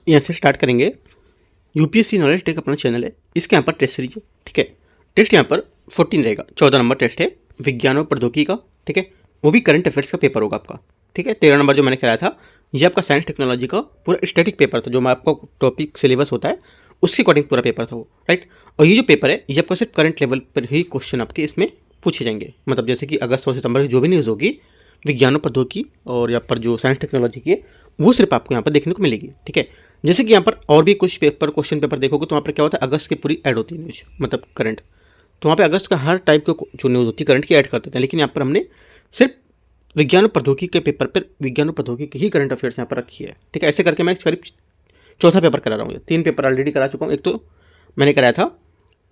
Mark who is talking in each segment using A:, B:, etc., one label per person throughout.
A: यहाँ से स्टार्ट करेंगे। यूपीएससी नॉलेज टेक अपना चैनल है, इसके यहाँ पर टेस्ट सीरीज है, ठीक है। टेस्ट यहाँ पर 14 रहेगा, 14 नंबर टेस्ट है विज्ञान और प्रौद्योगिकी का, ठीक है। वो भी करंट अफेयर्स का पेपर होगा आपका, ठीक है। 13 नंबर जो मैंने कराया था ये आपका साइंस टेक्नोलॉजी का पूरा स्टैटिक पेपर था, जो मैं आपको टॉपिक सिलेबस होता है उसके अकॉर्डिंग पूरा पेपर था वो, राइट। और ये जो पेपर है ये आपको सिर्फ करंट लेवल पर ही क्वेश्चन आपके इसमें पूछे जाएंगे, मतलब जैसे कि अगस्त और सितंबर की जो भी न्यूज़ होगी विज्ञान और प्रौद्योगिकी और यहाँ पर जो साइंस टेक्नोलॉजी की है वो सिर्फ आपको यहाँ पर देखने को मिलेगी, ठीक है। जैसे कि यहाँ पर और भी कुछ पेपर क्वेश्चन पेपर देखोगे तो वहाँ पर क्या होता है, अगस्त की पूरी ऐड होती है न्यूज़, मतलब करंट। तो वहाँ पे अगस्त का हर टाइप का जो न्यूज़ होती है करंट की ऐड करते थे, लेकिन यहाँ पर हमने सिर्फ विज्ञान और प्रौद्योगिकी के पेपर पर विज्ञान और प्रौद्योगिकी ही करंट अफेयर्स यहाँ पर रखी है, ठीक है। ऐसे करके मैं करीब चौथा पेपर करा रहा हूँ, 3 पेपर ऑलरेडी करा चुका हूँ। एक तो मैंने कराया था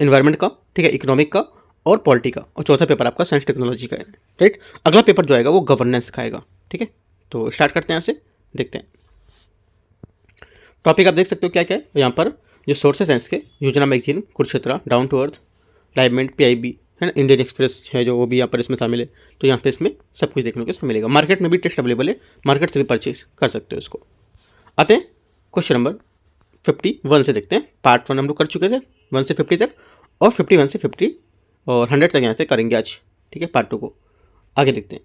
A: इन्वायरमेंट का, ठीक है, इकोनॉमिक का और पॉलिटी का, और चौथा पेपर आपका साइंस टेक्नोलॉजी का है, राइट। अगला पेपर जो आएगा वो गवर्नेंस का आएगा, ठीक है। तो स्टार्ट करते हैं, यहाँ से देखते हैं। टॉपिक आप देख सकते हो क्या क्या है यहाँ पर, जो सोर्सेस हैं इसके, Yojana magazine, Kurukshetra, down to earth, Livemint, PIB है ना, इंडियन एक्सप्रेस है जो वो भी यहाँ पर इसमें शामिल है। तो यहाँ पे इसमें सब कुछ देखने को इसमें मिलेगा। मार्केट में भी टेस्ट अवेलेबल है, मार्केट से भी परचेज कर सकते हो इसको। आते हैं क्वेश्चन नंबर 51 से देखते हैं। पार्ट 1 हम लोग कर चुके थे 1 से 50 तक, और 51 से 50 और 100 तक यहाँ से करेंगे आज, ठीक है। पार्ट 2 को आगे देखते हैं।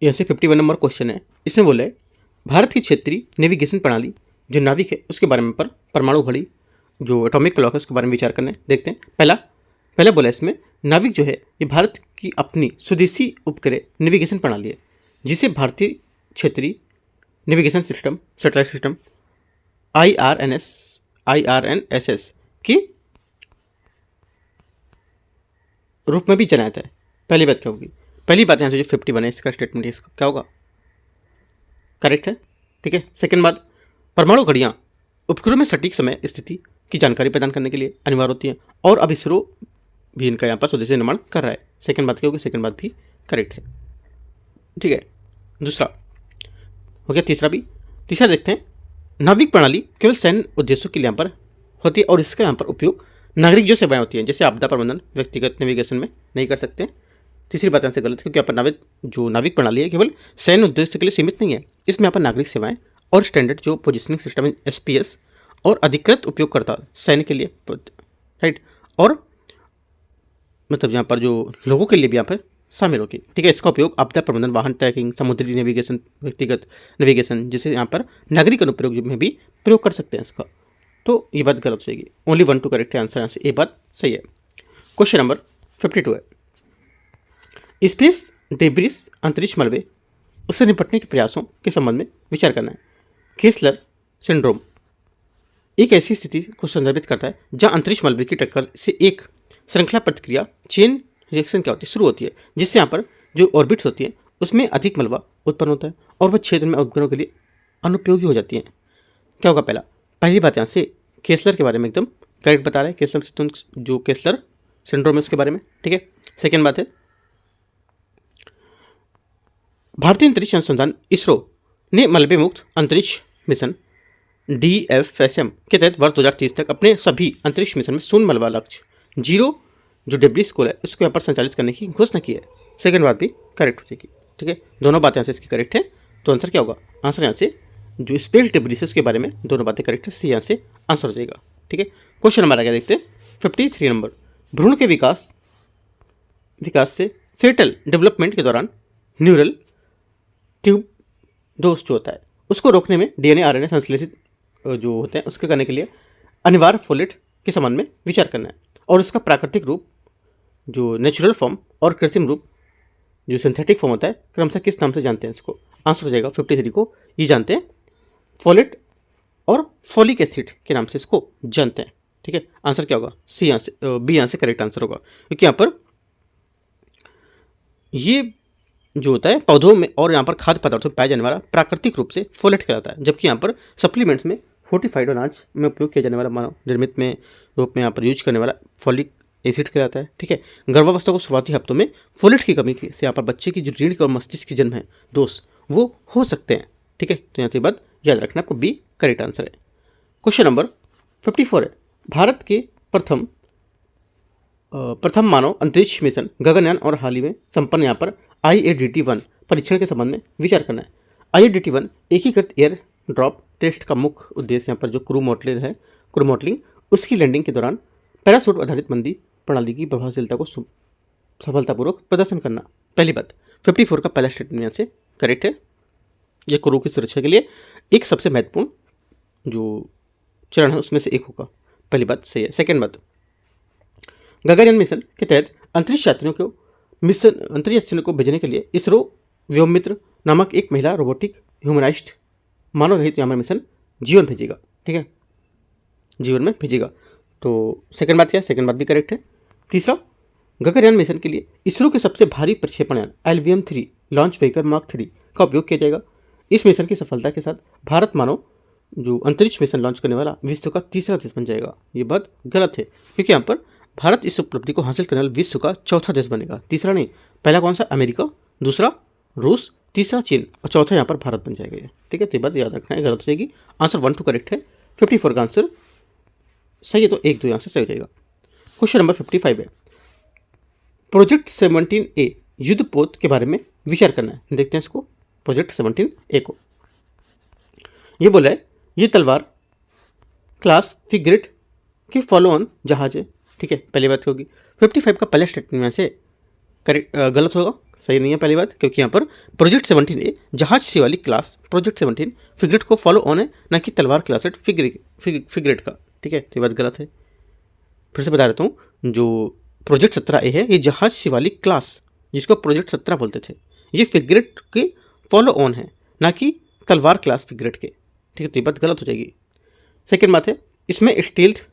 A: यहाँ से 51 नंबर क्वेश्चन है, इसमें बोले भारत की क्षेत्रीय नेविगेशन प्रणाली जो नाविक है उसके बारे में, पर परमाणु घड़ी जो एटॉमिक क्लॉक है उसके बारे में विचार करने देखते हैं। पहला बोला इसमें नाविक जो है ये भारत की अपनी स्वदेशी उपग्रह नेविगेशन प्रणाली है, जिसे भारतीय क्षेत्रीय navigation system satellite system IRNSS के रूप में भी जाना जाता है। पहली बात क्या होगी, पहली बात यहाँ से जो 51 है इसका स्टेटमेंट इसका क्या होगा, करेक्ट है, ठीक है। सेकंड बात, परमाणु घड़ियाँ उपग्रह में सटीक समय स्थिति की जानकारी प्रदान करने के लिए अनिवार्य होती हैं, और अब इसरो भी इनका यहाँ पर स्वदेशी निर्माण कर रहा है। सेकंड बात क्या होगी, सेकंड बात भी करेक्ट है, ठीक है। दूसरा हो गया, तीसरा देखते हैं। नाविक प्रणाली केवल सैन्य उद्देश्यों के लिए यहाँ पर होती है, और इसका यहाँ पर उपयोग नागरिक जो सेवाएं होती हैं जैसे आपदा प्रबंधन व्यक्तिगत नेविगेशन में नहीं कर सकते। तीसरी बात यहाँ से गलत है, क्योंकि यहाँ पर नाविक प्रणाली है केवल सैन्य उद्देश्य के लिए सीमित नहीं है, इसमें यहाँ पर नागरिक सेवाएं और स्टैंडर्ड जो पोजिशनिंग सिस्टम है SPS और अधिकृत उपयोगकर्ता सैन्य के लिए, राइट, और मतलब यहाँ पर जो लोगों के लिए भी यहाँ पर शामिल होगी, ठीक है। इसका उपयोग आपदा प्रबंधन, वाहन ट्रैकिंग, समुद्री नेविगेशन, व्यक्तिगत नेविगेशन जिसे यहाँ पर नागरिक अनुप्रयोग में भी प्रयोग कर सकते हैं इसका। तो ये बात गलत हो जाएगी, ओनली 1 2 करेक्ट आंसर, यहाँ से ये बात सही है। क्वेश्चन नंबर 52 है, स्पेस डेब्रिस अंतरिक्ष मलबे उससे निपटने के प्रयासों के संबंध में विचार करना है। केसलर सिंड्रोम एक ऐसी स्थिति को संदर्भित करता है जहाँ अंतरिक्ष मलबे की टक्कर से एक श्रृंखला प्रतिक्रिया चेन रिएक्शन क्या होती है शुरू होती है, जिससे यहाँ पर जो ऑर्बिट्स होती है उसमें अधिक मलबा उत्पन्न होता है और वह क्षेत्र में उपग्रहों के लिए अनुपयोगी हो जाती है। क्या होगा, पहली बात यहाँ से केसलर के बारे में एकदम करेक्ट बता रहे हैं, केसलर जो केसलर सिंड्रोम है उसके बारे में, ठीक है। सेकेंड बात है, भारतीय अंतरिक्ष अनुसंधान इसरो ने मलबे मुक्त अंतरिक्ष मिशन DFSM के तहत वर्ष 2030 तक अपने सभी अंतरिक्ष मिशन में शून्य मलबा लक्ष्य 0 जो डेब्रिस स्कूल है उसको यहाँ पर संचालित करने की घोषणा की है। सेकंड बात भी करेक्ट हो जाएगी, ठीक है। दोनों बातें यहाँ से इसकी करेक्ट है, तो आंसर क्या होगा, आंसर यहाँ से जो स्पेस डेब्रिस है उसके बारे में दोनों बातें करेक्ट है, सी यहाँ से आंसर हो जाएगा, ठीक है। क्वेश्चन नंबर आगे देखते हैं 53 नंबर। भ्रूण के विकास से फेटल डेवलपमेंट के दौरान न्यूरल ट्यूब दोष जो होता है उसको रोकने में DNA RNA संश्लेषित जो होते हैं उसके करने के लिए अनिवार्य फोलेट के संबंध में विचार करना है, और उसका प्राकृतिक रूप जो नेचुरल फॉर्म और कृत्रिम रूप जो सिंथेटिक फॉर्म होता है क्रमशः किस नाम से जानते हैं इसको। आंसर हो जाएगा 53 को ये जानते हैं फोलेट और फॉलिक एसिड के नाम से इसको जानते हैं, ठीक है। आंसर क्या होगा, सी यहाँ से बी यहाँ से करेक्ट आंसर होगा, क्योंकि यहाँ पर ये जो होता है पौधों में और यहाँ पर खाद्य पदार्थों में पाया जाने वाला प्राकृतिक रूप से फोलेट कहलाता है, जबकि यहाँ पर सप्लीमेंट्स में फोर्टिफाइड अनाज में उपयोग किया जाने वाला मानव निर्मित में रूप में यहाँ पर यूज करने वाला फॉलिक एसिड कहलाता है, ठीक है। गर्भावस्था को शुरुआती हफ्तों में फोलेट की कमी से यहाँ पर बच्चे की जो रीढ़ और मस्तिष्क की जन्म है दोष वो हो सकते हैं, ठीक है। तो यहाँ से बात याद रखना, आपको बी करेक्ट आंसर है। क्वेश्चन नंबर 54 है, भारत के प्रथम मानव अंतरिक्ष मिशन गगनयान और हाल ही में संपन्न यहाँ पर IADT-1 परीक्षण के संबंध में विचार करना है। IADT-1 एकीकृत एयर ड्रॉप टेस्ट का मुख्य उद्देश्य यहाँ पर जो क्रू मॉडलिंग उसकी लैंडिंग के दौरान पैराशूट आधारित मंदी प्रणाली की प्रभावशीलता को सफलतापूर्वक प्रदर्शन करना। पहली बात 54 का पहला स्टेटमेंट यहाँ से करेक्ट है। यह क्रू की सुरक्षा के लिए एक सबसे महत्वपूर्ण जो चरण है उसमें से एक होगा। पहली बात सही है। सेकेंड बात, गगनयान मिशन के तहत अंतरिक्ष यात्रियों को भेजने के लिए इसरो व्योममित्र नामक एक महिला रोबोटिक ह्यूमनाइज्ड मानव रहित यान मिशन जीवन भेजेगा। ठीक है, जीवन में भेजेगा। तो सेकंड बात क्या है? सेकंड बात भी करेक्ट है। तीसरा, गगनयान मिशन के लिए इसरो के सबसे भारी प्रक्षेपण यान LVM-3 लॉन्च व्हीकल मार्क 3 का उपयोग किया जाएगा। इस मिशन की सफलता के साथ भारत मानव जो अंतरिक्ष मिशन लॉन्च करने वाला विश्व का तीसरा देश बन जाएगा। ये बात गलत है, क्योंकि यहाँ पर भारत इस उपलब्धि को हासिल करने वाला विश्व का चौथा देश बनेगा। तीसरा नहीं, पहला कौन सा? अमेरिका, दूसरा रूस, तीसरा चीन और चौथा यहाँ पर भारत बन जाएगा। ठीक है, तो ये बात याद रखना है, गलत हो जाएगी। आंसर 1 2 करेक्ट है। 54 का आंसर सही है, तो 1 2 यहाँ से सही हो जाएगा। क्वेश्चन नंबर 55 है, प्रोजेक्ट 17A युद्ध पोत के बारे में विचार करना है। देखते हैं इसको, प्रोजेक्ट 17A को। ये बोला है ये तलवार क्लास फ्रिगेट के फॉलो ऑन जहाज है। ठीक है, पहली बात होगी। 55 का पहला स्टेटमेंट में से करेक्ट गलत होगा, सही नहीं है पहली बात, क्योंकि यहाँ पर प्रोजेक्ट 17A जहाज से वाली क्लास प्रोजेक्ट 17 फ्रिगेट को फॉलो ऑन है, ना कि तलवार क्लास फ्रिगेट का। ठीक है, तो ये बात गलत है। फिर से बता देता हूँ, जो प्रोजेक्ट 17A है ये जहाज से वाली क्लास जिसको प्रोजेक्ट 17 बोलते थे, ये फ्रिगेट के फॉलो ऑन है, ना कि तलवार क्लास फ्रिगेट के। ठीक है, तो ये बात गलत हो जाएगी। सेकेंड बात है, इसमें स्टील्थ,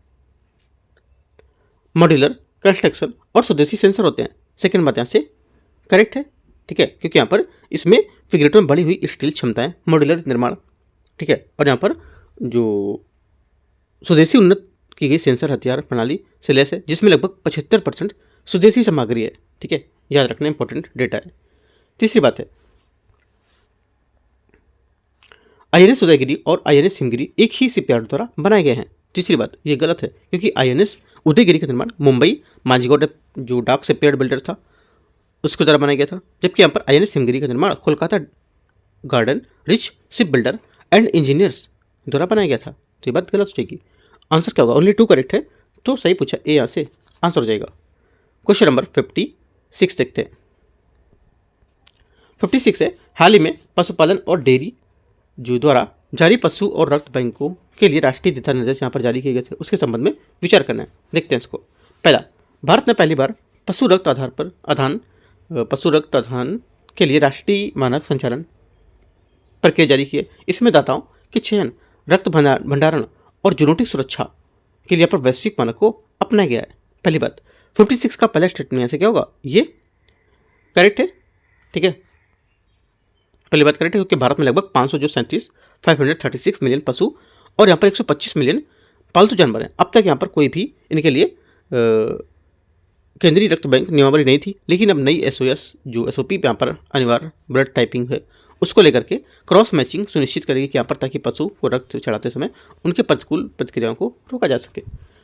A: मॉड्यूलर कंस्ट्रक्शन और स्वदेशी सेंसर होते हैं। सेकेंड बात यहाँ से करेक्ट है। ठीक है, क्योंकि यहाँ पर इसमें फ्रिगेटों में बढ़ी हुई स्टील क्षमताएं, मॉड्यूलर निर्माण, ठीक है, और यहाँ पर जो स्वदेशी उन्नत की गई सेंसर हथियार प्रणाली से लैस है, जिसमें लगभग 75% स्वदेशी सामग्री है। ठीक है, याद रखना इंपॉर्टेंट डेटा है। तीसरी बात है, INS उदयगिरी और INS हिमगिरी एक ही शिपयार्ड द्वारा बनाए गए हैं। तीसरी बात ये गलत है, क्योंकि INS उदयगिरी का निर्माण मुंबई माझगांव जो डाक शिपयार्ड बिल्डर था उसके द्वारा बनाया गया था, जबकि यहाँ पर INS हिमगिरी का निर्माण Kolkata garden rich ship builder and engineers द्वारा बनाया गया था। तो ये बात गलत हो जाएगी। आंसर क्या होगा? ओनली 2 करेक्ट है, तो सही पूछा, ए यहाँ से आंसर हो जाएगा। क्वेश्चन नंबर 56 देखते हैं। 56 है, हाल ही में पशुपालन और डेयरी जो द्वारा जारी पशु और रक्त बैंकों के लिए राष्ट्रीय दिशा निर्देश यहाँ पर जारी किए गए थे, उसके संबंध में विचार करना है। देखते हैं इसको। पहला, भारत ने पहली बार पशु रक्त आधान के लिए राष्ट्रीय मानक संचालन प्रक्रिया जारी की है। इसमें दाताओं के चयन, रक्त भंडारण और जूनोटिक सुरक्षा के लिए यहाँ पर वैश्विक मानक को अपनाया गया है। पहली बात 56 का पहला स्टेटमेंट यहाँ से क्या होगा? ये करेक्ट है। ठीक है, पहली बात करेक्ट है, क्योंकि भारत में लगभग 536 मिलियन पशु और यहाँ पर 125 मिलियन पालतू जानवर हैं। अब तक यहाँ पर कोई भी इनके लिए केंद्रीय रक्त बैंक नियमावली नहीं थी, लेकिन अब नई SOP यहाँ पर अनिवार्य ब्लड टाइपिंग है, उसको लेकर के क्रॉस मैचिंग सुनिश्चित करेगी कि यहाँ पर, ताकि पशु को रक्त चढ़ाते समय उनके प्रतिकूल प्रतिक्रियाओं को रोका जा सके।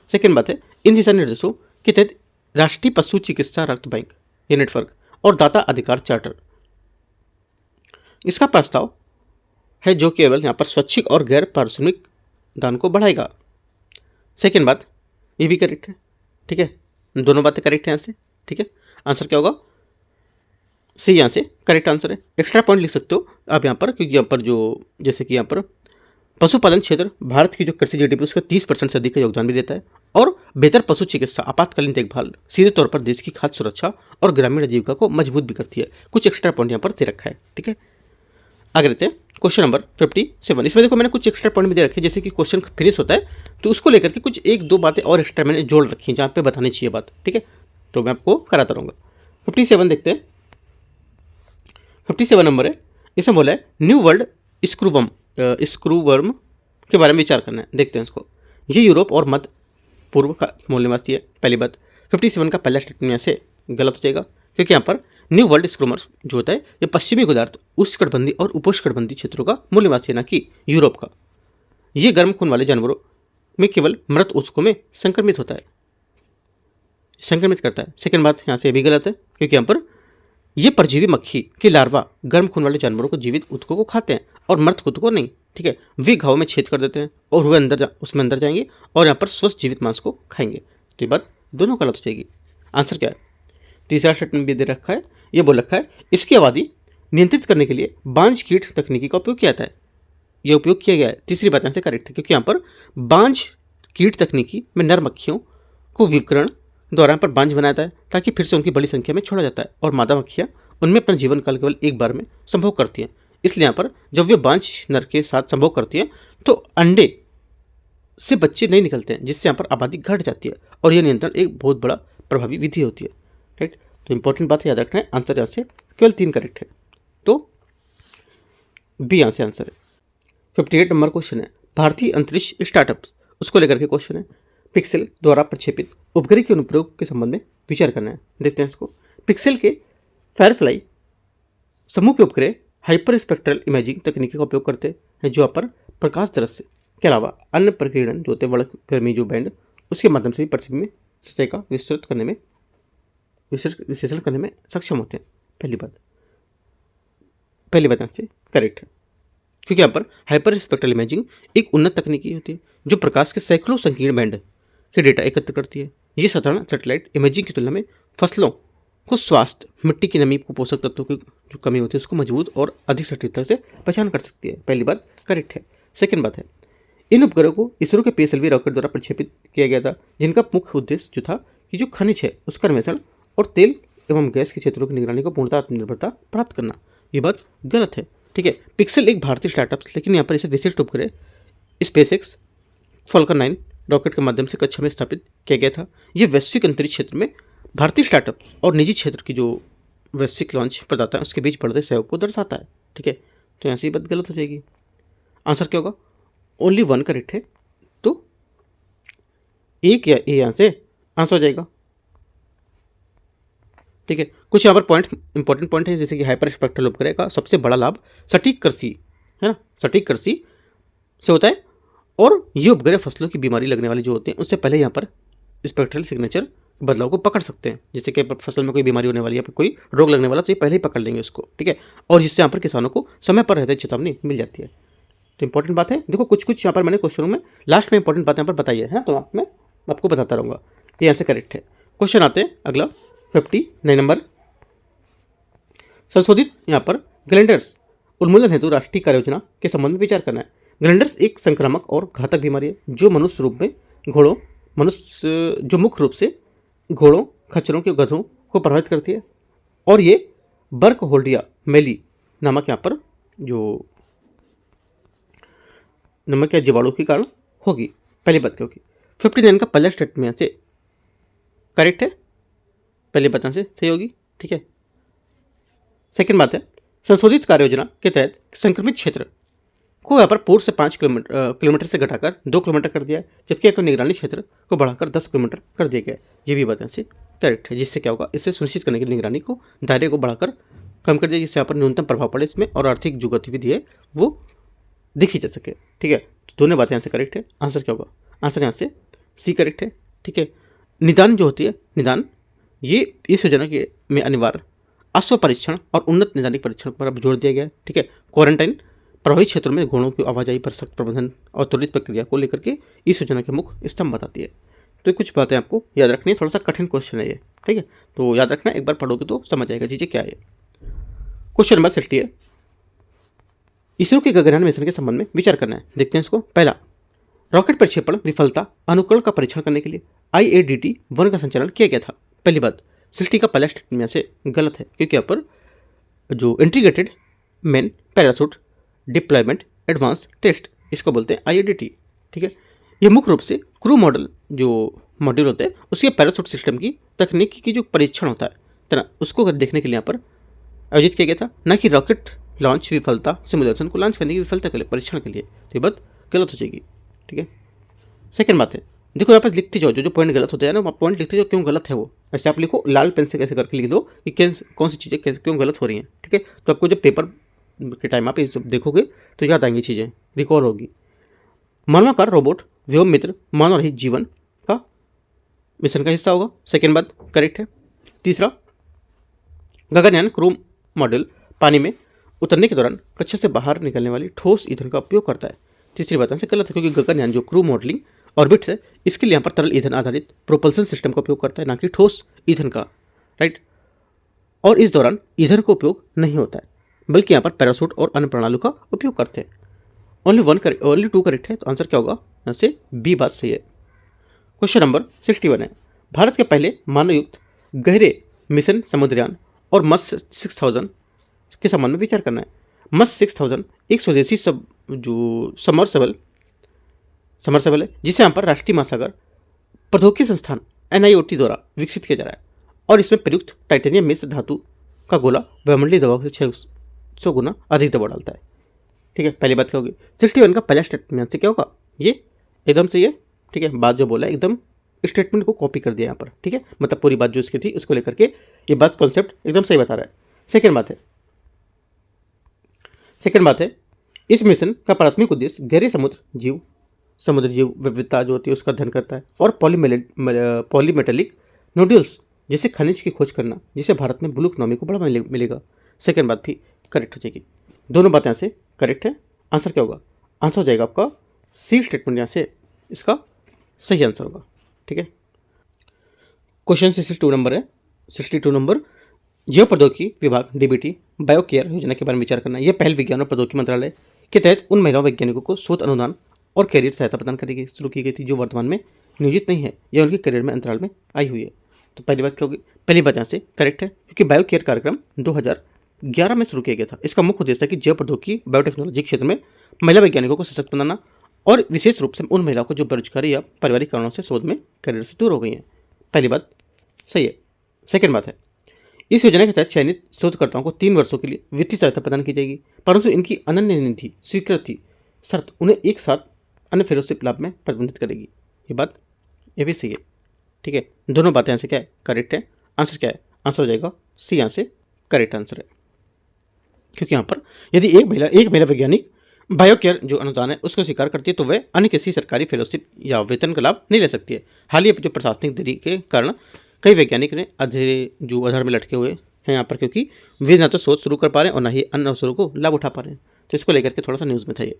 A: सेकेंड बात है, इन दिशा निर्देशों के तहत राष्ट्रीय पशु चिकित्सा रक्त बैंक ये नेटवर्क और दाता अधिकार चार्टर इसका प्रस्ताव है, जो केवल यहाँ पर स्वैच्छिक और गैर पारिश्रमिक दान को बढ़ाएगा। सेकेंड बात ये भी करेक्ट है। ठीक है, दोनों बातें करेक्ट है यहाँ से। ठीक है, आंसर क्या होगा? सी यहाँ से करेक्ट आंसर है। एक्स्ट्रा पॉइंट लिख सकते हो आप यहाँ पर, क्योंकि यहाँ पर जो जैसे कि यहाँ पर पशुपालन क्षेत्र भारत की जो कृषि GDP उसका 30% से अधिक का योगदान भी देता है, और बेहतर पशु चिकित्सा, आपातकालीन देखभाल सीधे तौर पर देश की खाद्य सुरक्षा और ग्रामीण आजीविका को मजबूत भी करती है। कुछ एक्स्ट्रा पॉइंट यहाँ पर दे रखा है। ठीक है, आगे रहते हैं क्वेश्चन नंबर 57। इसमें देखो मैंने कुछ एक्स्ट्रा पॉइंट भी दे रखे, जैसे कि क्वेश्चन फिनिश होता है तो उसको लेकर के कुछ 1-2 बातें और एक्स्ट्रा मैंने जोड़ रखी हैं जहाँ पे बतानी चाहिए बात। ठीक है, तो मैं आपको कराता रहूँगा। 57 देखते हैं। 57 नंबर है, इसमें बोला है न्यू वर्ल्ड स्क्रूवर्म के बारे में विचार करना है। देखते हैं इसको। ये यूरोप और मध्य पूर्व का मूल निवासी है। पहली बात 57 का पहला स्टेटमेंट यहाँ से गलत हो जाएगा, क्योंकि यहाँ पर न्यू वर्ल्ड स्क्रूवर्म जो होता है ये पश्चिमी गोलार्ध, उष्णकटिबंधीय और उपोष्णकटिबंधीय क्षेत्रों का मूल निवासी है, ना कि यूरोप का। ये गर्म खून वाले जानवरों में केवल मृत ऊतकों में संक्रमित होता है, संक्रमित करता है। सेकेंड बात यहाँ से भी गलत है, क्योंकि यहाँ पर ये परजीवी मक्खी के लार्वा गर्म खून वाले जानवरों को जीवित ऊतकों को खाते हैं। और मर्द खुद को नहीं, ठीक है। वे घाव में छेद कर देते हैं और वे उसमें अंदर जाएंगे और यहाँ पर स्वस्थ जीवित मांस को खाएंगे। तो ये बात दोनों गलत हो जाएगी। आंसर क्या है? तीसरा स्टेटमेंट भी दे रखा है, ये बोल रखा है इसकी आबादी नियंत्रित करने के लिए बांझ कीट तकनीकी का उपयोग किया जाता है। ये उपयोग किया गया है। तीसरी बात यहाँ से करेक्ट है, क्योंकि यहाँ पर बांझ कीट तकनीकी में नर मक्खियों को विकरण द्वारा यहाँ पर बांझ बनाया जाता है ताकि फिर से उनकी बड़ी संख्या में छोड़ा जाता है और मादा मक्खियाँ उनमें अपना जीवन काल केवल एक बार में संभोग करती हैं। इसलिए यहाँ पर जब वे बांझ नर के साथ संभोग करती हैं तो अंडे से बच्चे नहीं निकलते हैं, जिससे यहाँ पर आबादी घट जाती है और यह नियंत्रण एक बहुत बड़ा प्रभावी विधि होती है। राइट, तो इंपॉर्टेंट बात याद रखना है। आंसर यहाँ से केवल 3 करेक्ट है, तो बी यहाँ से आंसर है। 58 नंबर क्वेश्चन है भारतीय अंतरिक्ष स्टार्टअप्स, उसको लेकर के क्वेश्चन है। पिक्सेल द्वारा प्रक्षेपित उपग्रह के अनुप्रयोग के संबंध में विचार करना है। देखते हैं इसको। पिक्सेल के फायरफ्लाई समूह के उपग्रह हाइपर स्पेक्ट्रल इमेजिंग तकनीकी का उपयोग करते हैं, जो यहाँ पर प्रकाश दृश्य के अलावा अन्य प्रकीर्णन जो होते हैं वर्णक्रमीय जो बैंड, उसके माध्यम से भी पृथ्वी में सतह का विश्लेषण करने में सक्षम होते हैं। पहली बात यहाँ से करेक्ट है, क्योंकि यहाँ पर हाइपर स्पेक्ट्रल इमेजिंग एक उन्नत तकनीकी होती है जो प्रकाश के सैकड़ों संकीर्ण बैंड के डेटा एकत्र करती है। ये साधारण सैटेलाइट इमेजिंग की तुलना में फसलों को स्वास्थ्य, मिट्टी की नमी को, पोषक तत्वों की जो कमी होती है उसको मजबूत और अधिक सटीकता से पहचान कर सकती है। पहली बात करेक्ट है। सेकेंड बात है इन उपग्रहों को इसरो के PSLV रॉकेट द्वारा प्रक्षेपित किया गया था, जिनका मुख्य उद्देश्य जो था कि जो खनिज है उसका अन्वेषण और तेल एवं गैस के क्षेत्रों की निगरानी को पूर्णतः आत्मनिर्भरता प्राप्त करना। ये बात गलत है, ठीक है। पिक्सेल एक भारतीय स्टार्टअप, लेकिन यहाँ पर इसे विशिष्ट उपग्रह SpaceX Falcon 9 रॉकेट के माध्यम से कक्षा में स्थापित किया गया था। ये वैश्विक अंतरिक्ष क्षेत्र में भारतीय स्टार्टअप और निजी क्षेत्र की जो वैश्विक लॉन्च प्रदाता है उसके बीच बढ़ते सहयोग को दर्शाता है, ठीक है। तो यहाँ से ये बात गलत हो जाएगी। आंसर क्या होगा? ओनली 1 करेक्ट है, तो एक या ए यहाँ से आंसर हो जाएगा, ठीक है। कुछ यहाँ पर इंपॉर्टेंट पॉइंट है, जैसे कि हाइपर स्पेक्ट्रल उपग्रह का सबसे बड़ा लाभ सटीक कृषि है ना, सटीक कृषि से होता है और ये उपग्रह फसलों की बीमारी लगने वाली जो होते हैं उससे पहले यहाँ पर स्पेक्ट्रल सिग्नेचर बदलाव को पकड़ सकते हैं। जैसे कि फसल में कोई बीमारी होने वाली है, कोई रोग लगने वाला, तो ये पहले ही पकड़ लेंगे उसको, ठीक है। और जिससे यहाँ पर किसानों को समय पर रहते चेतावनी मिल जाती है। तो इंपॉर्टेंट बात है, देखो कुछ यहाँ पर मैंने क्वेश्चनों में लास्ट में इंपॉर्टेंट बातें यहाँ पर बताई है, तो मैं आपको बताता रहूँगा। ये यहाँ से करेक्ट है। क्वेश्चन आते हैं अगला 59 नंबर। संशोधित यहाँ पर ग्लैंडर्स उन्मूलन हेतु राष्ट्रीय कार्य योजना के संबंध में विचार करना है। ग्लैंडर्स एक संक्रामक और घातक बीमारी है जो मुख्य रूप से घोड़ों, खच्चरों के गधों को प्रभावित करती है और ये बर्कहोल्डिया मेली नामक यहाँ पर जो नमक या जीवाणु के कारण होगी। पहली बात क्या होगी? 59 का पहला स्टेटमेंट से करेक्ट है, पहली बात से सही होगी, ठीक है। सेकंड बात है संशोधित कार्य योजना के तहत संक्रमित क्षेत्र को यहाँ पर पूर्व से 5 किलोमीटर से घटाकर 2 किलोमीटर कर दिया है, जबकि यहाँ पर निगरानी क्षेत्र को बढ़ाकर 10 किलोमीटर कर दिया गया है। ये भी बात यहाँ से करेक्ट है, जिससे क्या होगा, इससे सुनिश्चित करने के लिए निगरानी को दायरे को बढ़ाकर कम कर दिया, जिससे यहाँ पर न्यूनतम प्रभाव पड़े इसमें और आर्थिक जो गतिविधि है वो दिखी जा सके, ठीक है। तो दोनों बातें यहाँ से करेक्ट है। आंसर क्या होगा? आंसर यहाँ से सी करेक्ट है, ठीक है। निदान जो होती है, निदान ये इस योजना के में अनिवार्य अश्व परीक्षण और उन्नत निदानिक परीक्षण पर अब जोर दिया गया है, ठीक है। क्वारंटाइन प्रभावित क्षेत्रों में घोड़ों की आवाजाही पर सख्त प्रबंधन और त्वरित प्रक्रिया को लेकर के इस योजना के मुख्य स्तंभ बताती है। तो कुछ बातें आपको याद रखनी है, थोड़ा सा कठिन क्वेश्चन है ये, ठीक है। तो याद रखना, एक बार पढ़ोगे तो समझ आएगा चीज़ें क्या है। क्वेश्चन नंबर 60 है इसरो के गगनयान मिशन के संबंध में विचार करना है। देखते हैं इसको। पहला, रॉकेट प्रक्षेपण विफलता अनुकरण का परीक्षण करने के लिए IADT-1 का संचालन किया गया था। पहली बात 60 का पहला स्टेटमेंट से गलत है, क्योंकि यहाँ पर जो integrated main parachute deployment advance test इसको बोलते हैं IADT, ठीक है। यह मुख्य रूप से क्रू मॉडल जो मॉड्यूल होते हैं उसके पैराशूट सिस्टम की तकनीकी की जो परीक्षण होता है तना उसको देखने के लिए यहाँ पर आयोजित किया गया था, न कि रॉकेट लॉन्च विफलता सिमुलेशन को लॉन्च करने की विफलता के लिए परीक्षण के लिए। तो ये बात गलत हो जाएगी, ठीक है। सेकंड बात है, देखो यहाँ पर लिखते जाओ जो पॉइंट गलत होते हैं ना, पॉइंट लिखते जाओ क्यों गलत है वो, ऐसे आप लिखो लाल पेन से कैसे करके लिख दो कि कौन सी चीज़ें कैसे क्यों गलत हो रही हैं, ठीक है। तो आपको जब पेपर के टाइम आप इस देखोगे तो याद आएंगी चीज़ें, रिकॉल होगी। मानवाकार रोबोट व्योम मित्र मानव रहित जीवन का मिशन का हिस्सा होगा। सेकेंड बात करेक्ट है। तीसरा, गगनयान क्रू मॉड्यूल पानी में उतरने के दौरान कक्षा से बाहर निकलने वाली ठोस ईंधन का उपयोग करता है। तीसरी बात से गलत है, क्योंकि गगनयान जो क्रू मॉडलिंग ऑर्बिट है, इसके लिए यहाँ पर तरल ईंधन आधारित प्रोपल्सन सिस्टम का उपयोग करता है, ना कि ठोस ईंधन का, राइट। और इस दौरान ईंधन का उपयोग नहीं होता है, बल्कि यहाँ पर पैरासूट और अन्य प्रणालियों का उपयोग करते हैं। ओनली 2 करेक्ट है, तो आंसर क्या होगा? यहाँ से बी बात सही है। क्वेश्चन नंबर 61 है, भारत के पहले मानवयुक्त गहरे मिशन समुद्रयान और मत्स्य 6000 के संबंध में विचार करना है। मत्स्य 6000 एक स्वदेशी जो समरसेबल है, जिसे यहाँ पर राष्ट्रीय महासागर प्रौद्योगिकी संस्थान NIOT द्वारा विकसित किया जा रहा है, और इसमें प्रयुक्त टाइटेनियम मिश्र धातु का गोला वायुमंडलीय दबाव से 600 गुना अधिक दबाव डालता है। ठीक है, पहली बात क्या होगी? 61 का पहला स्टेटमेंट से क्या होगा? ये एकदम सही है। ठीक है, बात जो बोला है एकदम स्टेटमेंट को कॉपी कर दिया यहाँ पर। ठीक है, मतलब पूरी बात जो इसकी थी उसको लेकर के ये बात कॉन्सेप्ट एकदम सही बता रहा है। सेकेंड बात है इस मिशन का प्राथमिक उद्देश्य गहरे समुद्र जीव विविधता जो होती है उसका अध्ययन करता है, और पॉलीमेटेलिक नोड्यूल्स जैसे खनिज की खोज करना, जिससे भारत में ब्लू इकोनॉमी को बढ़ावा मिलेगा। सेकेंड बात भी करेक्ट हो जाएगी, दोनों बातें यहाँ से करेक्ट है। आंसर क्या होगा? आंसर हो जाएगा आपका सी स्टेटमेंट, यहाँ से इसका सही आंसर होगा। ठीक है, क्वेश्चन 62 नंबर है। 62 नंबर, जैव प्रौद्योगिकी विभाग DBT बायोकेयर योजना के बारे में विचार करना। यह पहल विज्ञान और प्रौद्योगिकी मंत्रालय के तहत उन महिला वैज्ञानिकों को शोध अनुदान और करियर सहायता प्रदान करेगी, शुरू की गई थी, जो वर्तमान में नियोजित नहीं है या उनके करियर में अंतराल में आई हुई है। तो पहली बात क्या होगी? पहली बात यहाँ से करेक्ट है, क्योंकि बायोकेयर कार्यक्रम 2011 में शुरू किया गया था। इसका मुख्य उद्देश्य था कि जैव प्रौद्योगिकी बायोटेक्नोलॉजी क्षेत्र में महिला वैज्ञानिकों को सशक्त बनाना, और विशेष रूप से उन महिलाओं को जो बेरोजगारी या पारिवारिक कारणों से शोध में करियर से दूर हो गई हैं। पहली बात सही है। सेकेंड बात है, इस योजना के तहत चयनित शोधकर्ताओं को 3 वर्षों के लिए वित्तीय सहायता प्रदान की जाएगी, परंतु इनकी अनन्य निधि स्वीकृति शर्त उन्हें एक साथ अन्य फेलोशिप लाभ में प्रतिबंधित करेगी। ये भी सही है। ठीक है, दोनों बातें यहाँ से क्या है? करेक्ट है। आंसर क्या है? आंसर हो जाएगा सी, यहाँ से करेक्ट आंसर है, क्योंकि यहाँ पर यदि एक महिला वैज्ञानिक बायोकेयर जो अनुदान है उसको स्वीकार करती है, तो वह अन्य किसी सरकारी फेलोशिप या वेतन का लाभ नहीं ले सकती है। हाल ही जो प्रशासनिक देरी के कारण कई वैज्ञानिक ने आधार में लटके हुए हैं यहाँ पर, क्योंकि वे ना तो शोध शुरू कर पा रहे हैं और ना ही अन्य अवसरों को लाभ उठा पा रहे हैं। तो इसको लेकर के थोड़ा सा न्यूज़ में था ये।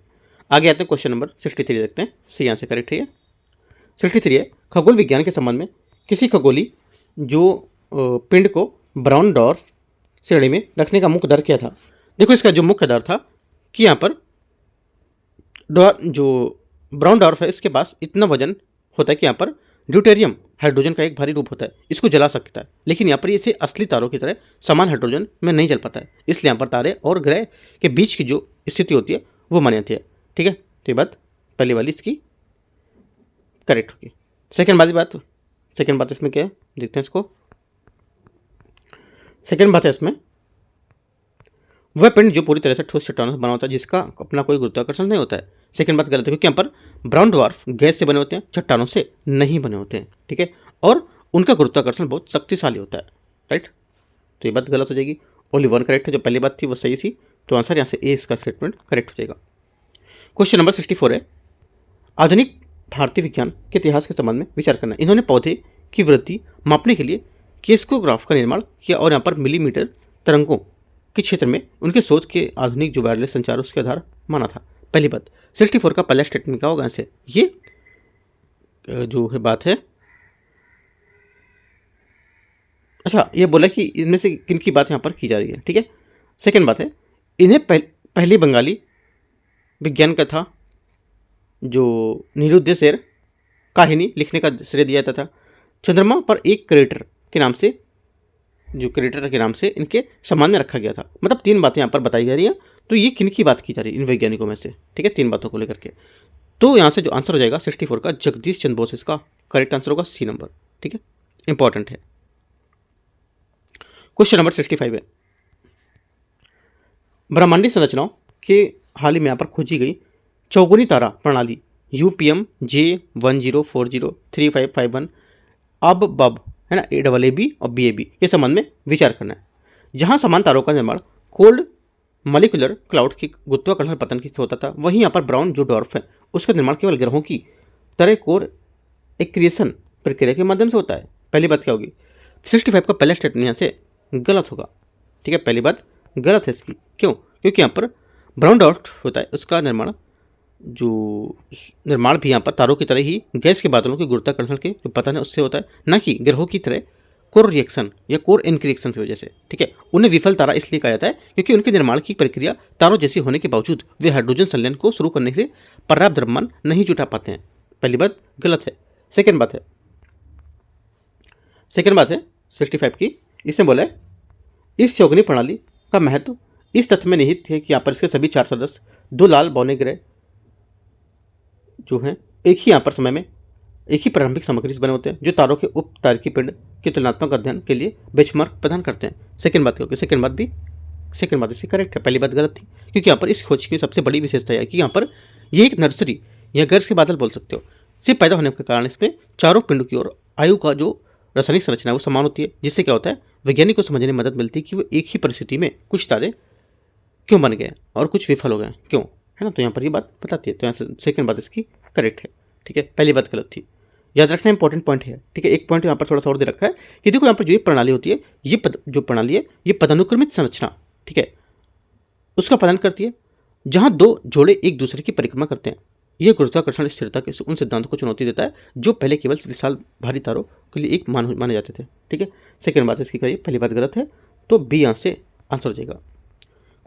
A: आगे आते हैं क्वेश्चन नंबर 63 देखते हैं। सी यहाँ से करेक्ट है। 63 है, खगोल विज्ञान के संबंध में किसी खगोली जो पिंड को ब्राउन डॉर्फ श्रेणी में रखने का मुख्य दर क्या था? देखो, इसका जो मुख्य दर था कि यहाँ पर जो ब्राउन डॉर्फ है इसके पास इतना वजन होता है कि यहाँ पर ड्यूटेरियम हाइड्रोजन का एक भारी रूप होता है, इसको जला सकता है, लेकिन यहाँ पर इसे असली तारों की तरह समान हाइड्रोजन में नहीं जल पाता है। इसलिए यहाँ पर तारे और ग्रह के बीच की जो स्थिति होती है वो मानी जाती है। ठीक है, तो ये बात पहली वाली इसकी करेक्ट होगी। सेकेंड बात इसमें क्या है, देखते हैं इसको। सेकेंड बात है इसमें, वह पिंड जो पूरी तरह से ठोस चट्टानों से बना होता है, जिसका अपना कोई गुरुत्वाकर्षण नहीं होता है। सेकेंड बात गलत है, क्योंकि यहाँ पर ब्राउन ड्वार्फ गैस से बने होते हैं, चट्टानों से नहीं बने होते हैं। ठीक है, और उनका गुरुत्वाकर्षण बहुत शक्तिशाली होता है, राइट। तो ये बात गलत हो जाएगी। ओनली 1 करेक्ट है, जो पहली बात थी वो सही थी, तो आंसर यहाँ से ए इसका स्टेटमेंट करेक्ट हो जाएगा। क्वेश्चन नंबर 64 है, आधुनिक भारतीय विज्ञान के इतिहास के संबंध में विचार करना। इन्होंने पौधे की वृद्धि मापने के लिए केस्कोग्राफ का निर्माण किया, और यहाँ पर मिलीमीटर तरंगों के क्षेत्र में उनके शोध के आधुनिक जो वायरलेस संचार उसके आधार माना था। पहली बात 64 का पहला स्टेटमेंट क्या होगा? से ये जो है बात है, अच्छा ये बोला कि इनमें से किन की बात यहाँ पर की जा रही है। ठीक है, सेकेंड बात है, इन्हें पहली बंगाली विज्ञान कथा जो निरुद्ध शेर कहानी लिखने का श्रेय दिया जाता था। चंद्रमा पर एक क्रेटर के नाम से इनके सम्मान में रखा गया था। मतलब 3 बातें यहाँ पर बताई जा रही हैं, तो ये किन की बात की जा रही है इन वैज्ञानिकों में से? ठीक है, 3 बातों को लेकर के। तो यहाँ से जो आंसर हो जाएगा 64 का जगदीश चंद्र बोस, इसका करेक्ट आंसर होगा सी नंबर। ठीक है, इंपॉर्टेंट है। क्वेश्चन नंबर 65 है, ब्रह्मांडीय संरचनाओं के हाल ही में यहाँ पर खोजी गई चौगुनी तारा प्रणाली UPM J10403551 अब है ना, AAB और BAB के संबंध में विचार करना है। जहाँ समान तारों का निर्माण कोल्ड मॉलिक्यूलर क्लाउड की गुरुत्वाकर्षण पतन की होता था, वहीं यहाँ पर ब्राउन जो डॉर्फ है उसका निर्माण केवल ग्रहों की तरह कोर एक्रिएशन प्रक्रिया के माध्यम से होता है। पहली बात क्या होगी? 65 का पहला स्टेटमेंट यहाँ से गलत होगा। ठीक है, पहली बात गलत है इसकी। क्यों? क्योंकि यहाँ पर ब्राउन डॉट होता है, उसका निर्माण भी यहाँ पर तारों की तरह ही गैस के बादलों के गुरुत्वाकर्षण के जो पतन है उससे होता है, न कि ग्रहों की तरह कोर रिएक्शन या कोर इनक्रिएक्शन की वजह से। ठीक है, उन्हें विफल तारा इसलिए कहा जाता है क्योंकि उनके निर्माण की प्रक्रिया तारों जैसी होने के बावजूद वे हाइड्रोजन संलयन को शुरू करने से पर्याप्त द्रव्यमान नहीं जुटा पाते हैं। पहली बात गलत है। सेकेंड बात है 65 की, इसमें बोला है इस चौगनी प्रणाली का महत्व इस तथ्य में निहित है कि यहाँ पर इसके सभी 4 सदस्य 2 लाल बौने ग्रह जो हैं एक ही यहाँ पर समय में एक ही प्रारंभिक सामग्री से बने होते हैं, जो तारों के उप तारकीय पिंड के तुलनात्मक अध्ययन के लिए बेंचमार्क प्रदान करते हैं। सेकंड बात क्योंकि सेकंड बात इसकी करेक्ट है, पहली बात गलत थी, क्योंकि यहाँ पर इस खोज की सबसे बड़ी विशेषता है कि यहाँ पर ये एक नर्सरी या गर्ज के बादल बोल सकते हो से पैदा होने के कारण इसमें चारों पिंड की ओर आयु का जो रासायनिक संरचना है वो समान होती है, जिससे क्या होता है वैज्ञानिक को समझने में मदद मिलती है कि वो एक ही परिस्थिति में कुछ तारे क्यों बन गए और कुछ विफल हो गए क्यों, है ना। तो यहाँ पर ये बात बताती है, तो यहाँ से सेकंड बात इसकी करेक्ट है। ठीक है, पहली बात गलत थी, याद रखना इंपॉर्टेंट पॉइंट है। ठीक है, एक पॉइंट यहाँ पर थोड़ा सा और दे रखा है कि देखो यहाँ पर जो ये प्रणाली होती है जो प्रणाली है ये पदानुक्रमित संरचना, ठीक है, उसका पालन करती है जहाँ 2 जोड़े एक दूसरे की परिक्रमा करते हैं। यह गुरुत्वाकर्षण स्थिरता के उन सिद्धांतों को चुनौती देता है जो पहले केवल विशाल भारी तारों के लिए एक माने जाते थे। ठीक है, सेकेंड बात इसकी करिए, पहली बात गलत है, तो बी यहाँ से आंसर हो जाएगा।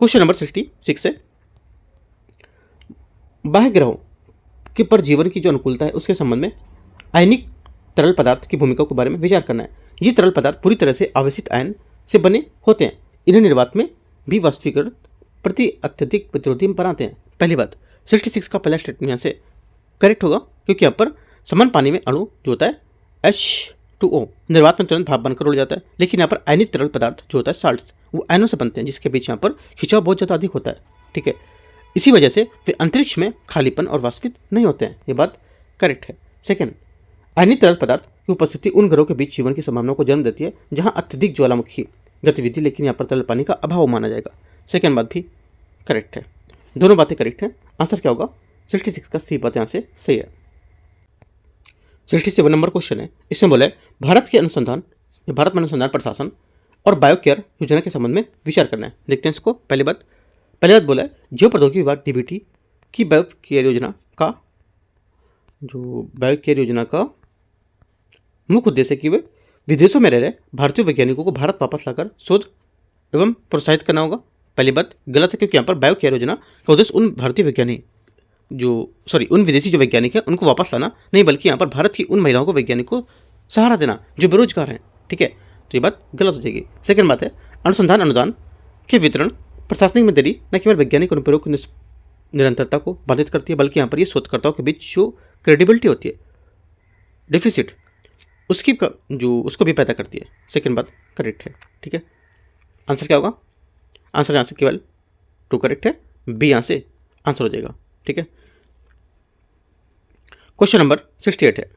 A: क्वेश्चन नंबर 66 है, बाह्य ग्रहों के पर जीवन की जो अनुकूलता है उसके संबंध में आयनिक तरल पदार्थ की भूमिका के बारे में विचार करना है। ये तरल पदार्थ पूरी तरह से आवेशित आयन से बने होते हैं, इन्हें निर्वात में भी वाष्पीकरण प्रति अत्यधिक प्रतिरोधी बनाते हैं। पहली बात 66 का पहला स्टेटमेंट यहाँ से करेक्ट होगा, क्योंकि यहाँ पर समान पानी में अणु जो होता है H2O निर्वात में तुरंत भाप बनकर उड़ जाता है, लेकिन यहाँ पर आयनिक तरल पदार्थ जो होता है साल्ट्स वो आयनों से बनते हैं, जिसके बीच यहाँ पर खिंचाव बहुत ज़्यादा अधिक होता है। ठीक है, इसी वजह से वे अंतरिक्ष में खालीपन और वाष्पित नहीं होते हैं, ये बात करेक्ट है। सेकेंड, आयनिक तरल पदार्थ की उपस्थिति उन ग्रहों के बीच जीवन की संभावना को जन्म देती है जहाँ अत्यधिक ज्वालामुखी गतिविधि, लेकिन यहाँ पर तरल पानी का अभाव माना जाएगा। सेकेंड बात भी करेक्ट है, दोनों बातें करेक्ट हैं। आंसर क्या होगा 66 का सी बात यहाँ से सही है। 67 नंबर क्वेश्चन है, इसमें बोला है भारत में अनुसंधान प्रशासन और बायोकेयर योजना के संबंध में विचार करना है। देखते हैं इसको। पहली बात बोला है जीव प्रौद्योगिकी विभाग डीबीटी की बायोकेयर योजना का मुख्य उद्देश्य है कि वे विदेशों में रह रहे भारतीय वैज्ञानिकों को भारत वापस लाकर शोध एवं प्रोत्साहित करना होगा। पहली बात गलत है, क्योंकि यहाँ पर बायोकेयर योजना का उद्देश्य उन विदेशी जो वैज्ञानिक हैं उनको वापस लाना नहीं, बल्कि यहाँ पर भारत की उन महिलाओं को वैज्ञानिकों को सहारा देना जो बेरोजगार हैं। ठीक है, तो ये बात गलत हो जाएगी। सेकंड बात है अनुसंधान अनुदान के वितरण प्रशासनिक में देरी न केवल वैज्ञानिक अनुप्रयोग की निरंतरता को बाधित करती है, बल्कि यहाँ पर ये शोधकर्ताओं के बीच जो क्रेडिबिलिटी होती है डिफिसिट उसको भी पैदा करती है। सेकंड बात करेक्ट है। ठीक है, आंसर क्या होगा? आंसर यहाँ से केवल 2 करेक्ट है, बी यहाँ से आंसर हो जाएगा। ठीक है, क्वेश्चन नंबर 68 है,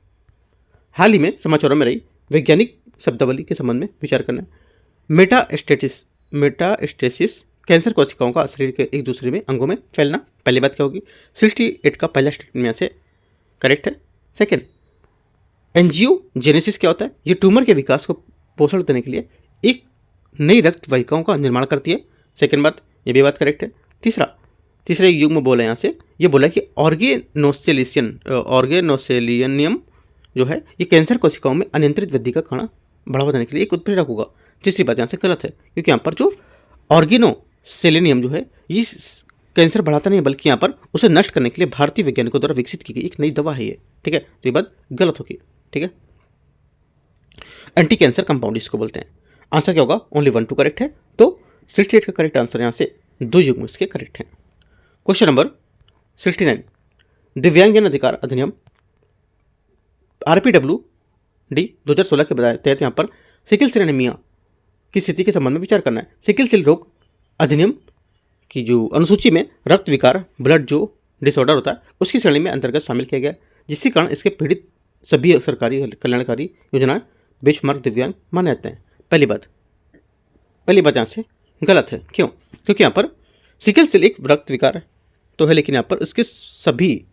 A: हाल ही में समाचारों में रही वैज्ञानिक शब्दावली के संबंध में विचार करना है। मेटास्टेसिस कैंसर कोशिकाओं का शरीर के एक दूसरे में अंगों में फैलना। पहली बात क्या होगी 68 का पहला स्टेटमेंट यहाँ से करेक्ट है। सेकेंड, एंजियोजेनेसिस क्या होता है? ये ट्यूमर के विकास को पोषण देने के लिए एक नई रक्त वाहिकाओं का निर्माण करती है। सेकेंड बात, ये भी बात करेक्ट है। तीसरा युग में बोला यहाँ से ये बोला कि ऑर्गेनोसेलियनियम जो है ये कैंसर कोशिकाओं में अनियंत्रित वृद्धि का कारण बढ़ावा देने के लिए एक उत्प्रेरक होगा। तीसरी बात यहाँ से गलत है, क्योंकि यहाँ पर जो ऑर्गेनोसेलियनियम जो है ये कैंसर बढ़ाता नहीं, बल्कि यहाँ पर उसे नष्ट करने के लिए भारतीय वैज्ञानिकों द्वारा विकसित की गई एक नई दवा है ये। ठीक है, तो ये बात गलत होगी। ठीक है, एंटी कैंसर कंपाउंड इसको बोलते हैं। आंसर क्या होगा? ओनली 1 2 करेक्ट है, तो 68 का करेक्ट आंसर यहाँ से 2 युग्म इसके करेक्ट हैं। क्वेश्चन नंबर 69, दिव्यांगजन अधिकार अधिनियम RPWD 2016 के तहत यहाँ पर सिकल सेल एनीमिया की स्थिति के संबंध में विचार करना है। सिकल सेल रोग अधिनियम की जो अनुसूची में रक्त विकार ब्लड जो डिसऑर्डर होता है उसकी श्रेणी में अंतर्गत शामिल किया गया, जिसके कारण इसके पीड़ित सभी सरकारी कल्याणकारी योजनाएं बेंचमार्क दिव्यांग माने जाते हैं। पहली बात यहाँ से गलत है। क्यों? क्योंकि यहाँ पर सिकल सेल एक रक्त विकार तो है, लेकिन यहाँ पर उसके सभी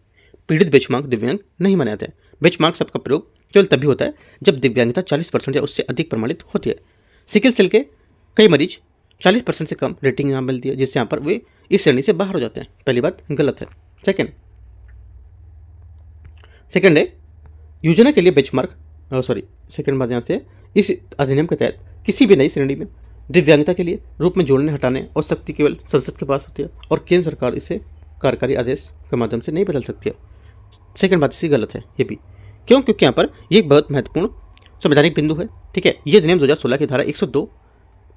A: पीड़ित बेंचमार्क दिव्यांग नहीं माने जाते हैं। बेंचमार्क शब्द का प्रयोग केवल तभी होता है जब दिव्यांगता 40% या उससे अधिक प्रमाणित होती है। सिकल सेल के कई मरीज 40% से कम रेटिंग यहाँ मिलती है, जिससे यहाँ पर वे इस श्रेणी से बाहर हो जाते हैं। पहली बात गलत है। सेकंड है योजना के लिए बेंचमार्क सेकंड बात यहाँ से, इस अधिनियम के तहत किसी भी नई श्रेणी में दिव्यांगता के लिए रूप में जोड़ने हटाने और शक्ति केवल संसद के पास होती है और केंद्र सरकार इसे कार्यकारी आदेश के माध्यम से नहीं बदल सकती है। सेकंड बात इसकी गलत है ये भी। क्यों? क्योंकि यहाँ पर ये एक बहुत महत्वपूर्ण संवैधानिक बिंदु है। ठीक है, ये अधिनियम 2016 की धारा 102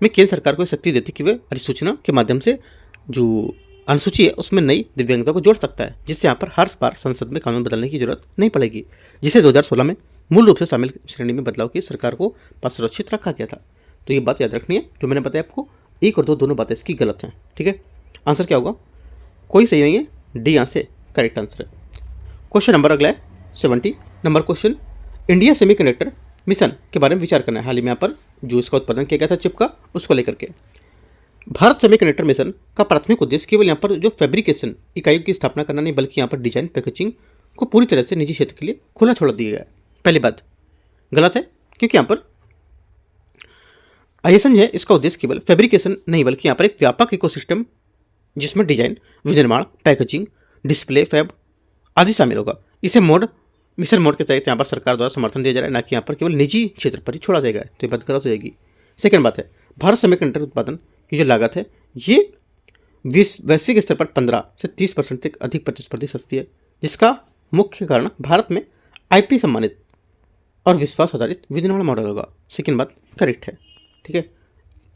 A: में केंद्र सरकार को शक्ति देती कि वे अधिसूचना के माध्यम से जो अनुसूची है उसमें नई दिव्यांगता को जोड़ सकता है, जिससे यहाँ पर हर बार संसद में कानून बदलने की जरूरत नहीं पड़ेगी, जिसे 2016 में मूल रूप से शामिल श्रेणी में बदलाव की सरकार को पास सुरक्षित रखा गया था। तो ये बात याद रखनी है जो मैंने बताया आपको। 1 और 2 दोनों बातें इसकी गलत हैं। ठीक है, आंसर क्या होगा? कोई सही नहीं है, डी यहाँ से करेक्ट आंसर है। क्वेश्चन नंबर अगला है 70 number question, India semiconductor mission के बारे में विचार करना है। हाल ही में यहाँ पर जो इसका उत्पादन किया गया था चिप का, उसको लेकर के भारत सेमीकंडक्टर मिशन का प्राथमिक उद्देश्य केवल यहाँ पर जो फैब्रिकेशन इकाइयों की स्थापना करना नहीं, बल्कि यहाँ पर डिजाइन पैकेजिंग को पूरी तरह से निजी क्षेत्र के लिए खुला छोड़ दिया गया है। पहली बात गलत है, क्योंकि यहाँ पर आईएसएम है इसका उद्देश्य केवल फैब्रिकेशन नहीं, बल्कि यहाँ पर एक व्यापक इकोसिस्टम जिसमें डिजाइन, विनिर्माण, पैकेजिंग, डिस्प्ले, फैब आदि शामिल होगा। इसे मिशन मोड के तहत यहाँ पर सरकार द्वारा समर्थन दिया जा रहा है, ना कि यहाँ पर केवल निजी क्षेत्र पर ही छोड़ा जाएगा। तो ये बात गलत हो जाएगी। सेकंड बात है, भारत सेमीकंडक्टर उत्पादन की जो लागत है ये वैश्विक स्तर पर 15 से 30% तक अधिक प्रतिस्पर्धी सस्ती है, जिसका मुख्य कारण भारत में आईपी सम्मानित और विश्वास आधारित विनिर्माण मॉडल होगा। सेकंड बात करेक्ट है। ठीक है,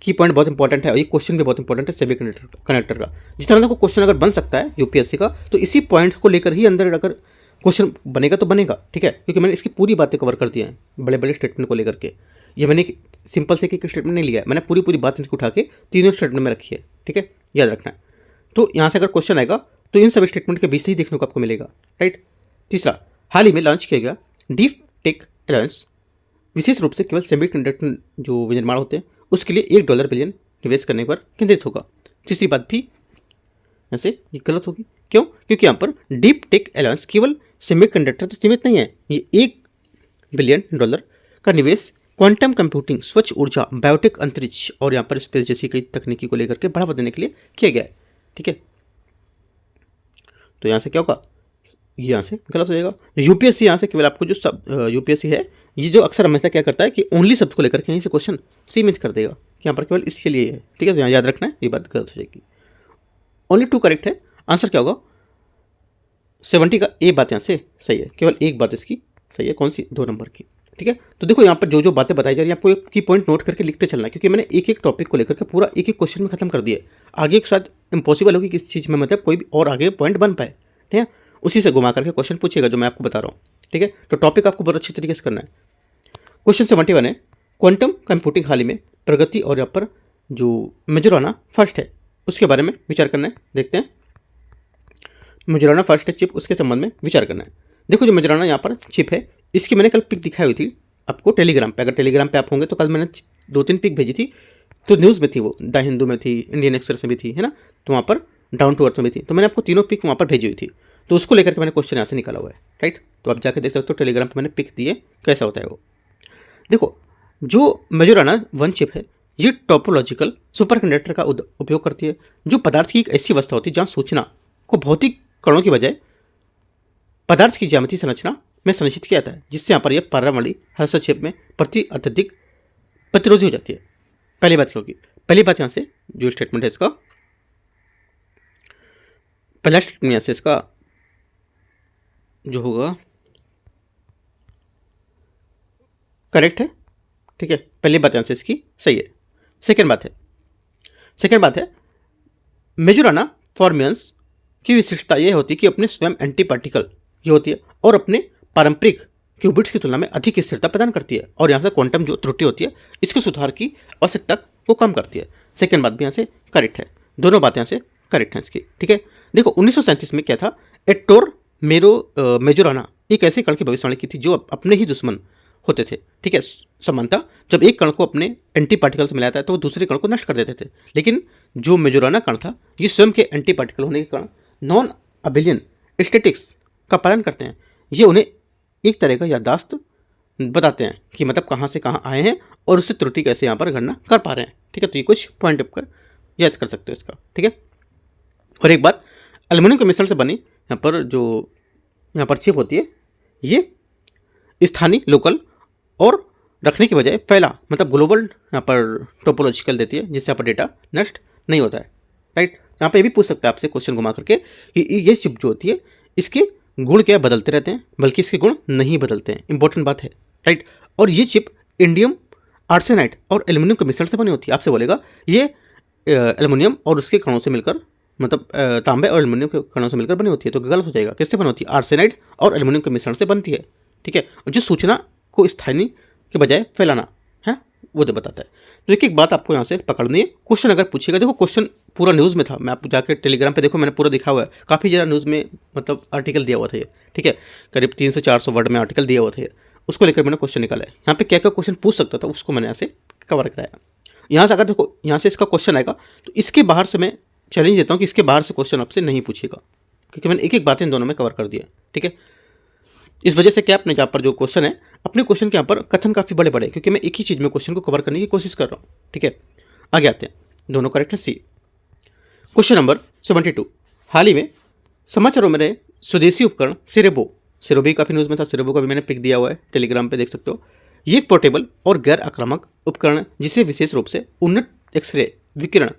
A: की पॉइंट बहुत इंपॉर्टेंट है और ये क्वेश्चन भी बहुत इंपॉर्टेंट है सेमीकंडक्टर का। जिस तरह का क्वेश्चन अगर बन सकता है यूपीएससी का, तो इसी पॉइंट को लेकर ही अंदर अगर क्वेश्चन बनेगा तो बनेगा। ठीक है, क्योंकि मैंने इसकी पूरी बातें कवर कर दी हैं बड़े बड़े स्टेटमेंट को लेकर के। ये मैंने सिंपल से एक स्टेटमेंट नहीं लिया है, मैंने पूरी बात इनकी उठा के तीनों स्टेटमेंट में रखी है। ठीक है, याद रखना है। तो यहाँ से अगर क्वेश्चन आएगा तो इन सभी स्टेटमेंट के बीच से ही देखने को आपको मिलेगा। राइट। तीसरा, हाल ही में लॉन्च किया गया डीप टेक अलायंस विशेष रूप से केवल सेमीकंडक्टर जो विनिर्माण होते हैं उसके लिए $1 बिलियन निवेश करने पर केंद्रित होगा। तीसरी बात भी ऐसे ये गलत होगी। क्यों? क्योंकि यहाँ पर डीप टेक अलायंस केवल सेमीकंडक्टर तक सीमित नहीं है। ये $1 बिलियन का निवेश क्वांटम कंप्यूटिंग, स्वच्छ ऊर्जा, बायोटेक, अंतरिक्ष और यहाँ पर स्पेस जैसी कई तकनीकी को लेकर के बढ़ावा देने के लिए किया गया है। ठीक है, तो यहाँ से क्या होगा? ये यहाँ से गलत हो जाएगा। यूपीएससी यहाँ से केवल आपको जो यूपीएससी है ये जो अक्सर हमेशा क्या करता है कि ओनली शब्द को लेकर के यहीं से क्वेश्चन सीमित कर देगा कि यहाँ पर केवल इसके लिए है। ठीक है, तो यहाँ याद रखना है, ये बात गलत हो जाएगी। ओनली 2 करेक्ट है। आंसर क्या होगा? 70 का ए बात यहाँ से सही है, केवल एक बात इसकी सही है। कौन सी? 2 नंबर की। ठीक है, तो देखो यहाँ पर जो बातें बताई जा रही है आपको एक की पॉइंट नोट करके लिखते चलना है, क्योंकि मैंने एक टॉपिक को लेकर के पूरा एक क्वेश्चन में खत्म कर दिया है। आगे एक साथ इम्पॉसिबल होगी किसी चीज़ में मतलब कोई भी और आगे पॉइंट बन पाए। ठीक है, उसी से घुमा करके क्वेश्चन पूछेगा जो मैं आपको बता रहा हूँ। ठीक है, तो टॉपिक आपको बहुत अच्छी तरीके से करना है। क्वेश्चन 71 है, क्वांटम कंप्यूटिंग हाल ही में प्रगति और यहाँ पर जो मेजोराना फर्स्ट है उसके बारे में विचार करना है। देखते हैं, मेजोराना फर्स्ट है चिप, उसके संबंध में विचार करना है। देखो जो मेजोराना यहाँ पर चिप है इसकी मैंने कल पिक दिखाई हुई थी आपको टेलीग्राम पे। अगर टेलीग्राम पे आप होंगे तो कल मैंने 2-3 पिक भेजी थी, तो न्यूज़ में थी वो, द हिंदू में थी, इंडियन एक्सप्रेस में भी थी, है ना, तो वहाँ पर डाउन टू अर्थ में भी थी। तो मैंने आपको तीनों पिक वहाँ पर भेजी हुई थी, तो उसको लेकर के मैंने क्वेश्चन यहाँ से निकाला हुआ है। राइट, तो आप जाकर देख सकते हो टेलीग्राम पर मैंने पिक दिए कैसा होता है वो। देखो जो मेजोराना 1 चिप है ये टोपोलॉजिकल सुपर कंडक्टर का उपयोग करती है, जो पदार्थ की एक ऐसी अवस्था होती है जहाँ सूचना को भौतिक कणों की बजाय पदार्थ की ज्यामितीय संरचना में संरक्षित किया जाता है, जिससे यहाँ पर यह पर्यावरणीय हस्तक्षेप में प्रति अत्यधिक प्रतिरोधी हो जाती है। पहली बात क्या होगी? पहली बात यहाँ से जो स्टेटमेंट है इसका, पहला स्टेटमेंट यहाँ से इसका जो होगा करेक्ट है। ठीक है, पहली बात यहाँ से इसकी सही है। सेकेंड बात है मेजोराना फॉर्मियंस की विशिष्टता यह होती है कि अपने स्वयं एंटी पार्टिकल ये होती है और अपने पारंपरिक क्यूबिट्स की तुलना में अधिक स्थिरता प्रदान करती है, और यहाँ से क्वांटम जो त्रुटि होती है इसके सुधार की आवश्यकता को कम करती है। सेकेंड बात भी यहाँ से करेक्ट है, दोनों बातें यहाँ से करेक्ट हैं इसकी। ठीक है, देखो 1937 में क्या था, एटोर मेजोराना एक ऐसे कण की भविष्यवाणी की थी जो अपने ही दुश्मन होते थे। ठीक है, समानता जब एक कण को अपने एंटी पार्टिकल से मिलाता है तो वो दूसरे कण को नष्ट कर देते थे, लेकिन जो मेजोराना कण था ये स्वयं के एंटी पार्टिकल होने के कारण नॉन अबिलियन स्टैटिक्स का पालन करते हैं। ये उन्हें एक तरह का याददाश्त बताते हैं कि मतलब कहाँ से कहाँ आए हैं और उससे त्रुटि कैसे यहाँ पर गणना कर पा रहे हैं। ठीक है, तो ये कुछ पॉइंट आपका याद कर सकते हो इसका। ठीक है, और एक बात, एल्युमिनियम के मिश्रण से बनी यहाँ पर जो यहाँ पर चिप होती है, ये स्थानीय लोकल और रखने की बजाय फैला मतलब ग्लोबल यहाँ पर टोपोलॉजिकल देती है, जिससे यहाँ पर डेटा नष्ट नहीं होता है। राइट, यहाँ पे ये भी पूछ सकता है आपसे क्वेश्चन घुमा करके कि ये चिप जो होती है इसके गुण क्या बदलते रहते हैं, बल्कि इसके गुण नहीं बदलते हैं। इंपॉर्टेंट बात है। राइट, और ये चिप इंडियम आर्सेनाइड और एल्युमिनियम के मिश्रण से बनी होती है। आपसे बोलेगा ये एल्युमिनियम और उसके कणों से मिलकर मतलब तांबे और एल्युमिनियम के कणों से मिलकर बनी होती है, तो गलत हो जाएगा। किससे बनी होती है? आर्सेनाइड और एल्युमिनियम के मिश्रण से बनती है। ठीक है, जो सूचना को स्थानीय के बजाय फैलाना है वो तो बताता है। तो एक बात आपको यहाँ से पकड़नी है। क्वेश्चन अगर पूछेगा, देखो क्वेश्चन पूरा न्यूज़ में था, मैं आपको जाकर टेलीग्राम पे देखो, मैंने पूरा दिखा हुआ है, काफ़ी ज़्यादा न्यूज़ में मतलब आर्टिकल दिया हुआ था ये। ठीक है, करीब 300-400 वर्ड में आर्टिकल दिया हुआ था ये, उसको लेकर मैंने क्वेश्चन निकाला है। यहाँ पे क्या क्या क्वेश्चन पूछ सकता था उसको मैंने यहाँ से कवर कराया। यहाँ से अगर देखो यहाँ से इसका क्वेश्चन आएगा तो इसके बाहर से मैं चैलेंज देता हूँ कि इसके बाहर से क्वेश्चन आपसे नहीं पूछेगा, क्योंकि मैंने एक एक बातें इन दोनों में कवर कर दिया। ठीक है, इस वजह से क्या अपने यहाँ पर जो क्वेश्चन है, अपने क्वेश्चन के यहाँ पर कथन काफ़ी बड़े बड़े, क्योंकि मैं एक ही चीज़ में क्वेश्चन को कवर करने की कोशिश कर रहा हूँ। ठीक है, आगे आते हैं। दोनों करेक्ट है। सी, क्वेश्चन नंबर 72, हाल ही में समाचारों में रहे स्वदेशी उपकरण सिरेबो भी काफ़ी न्यूज़ में था, सिरेबो का भी मैंने पिक दिया हुआ है, टेलीग्राम पे देख सकते हो। ये एक पोर्टेबल और गैर आक्रामक उपकरण है जिसे विशेष रूप से उन्नत एक्सरे विकिरण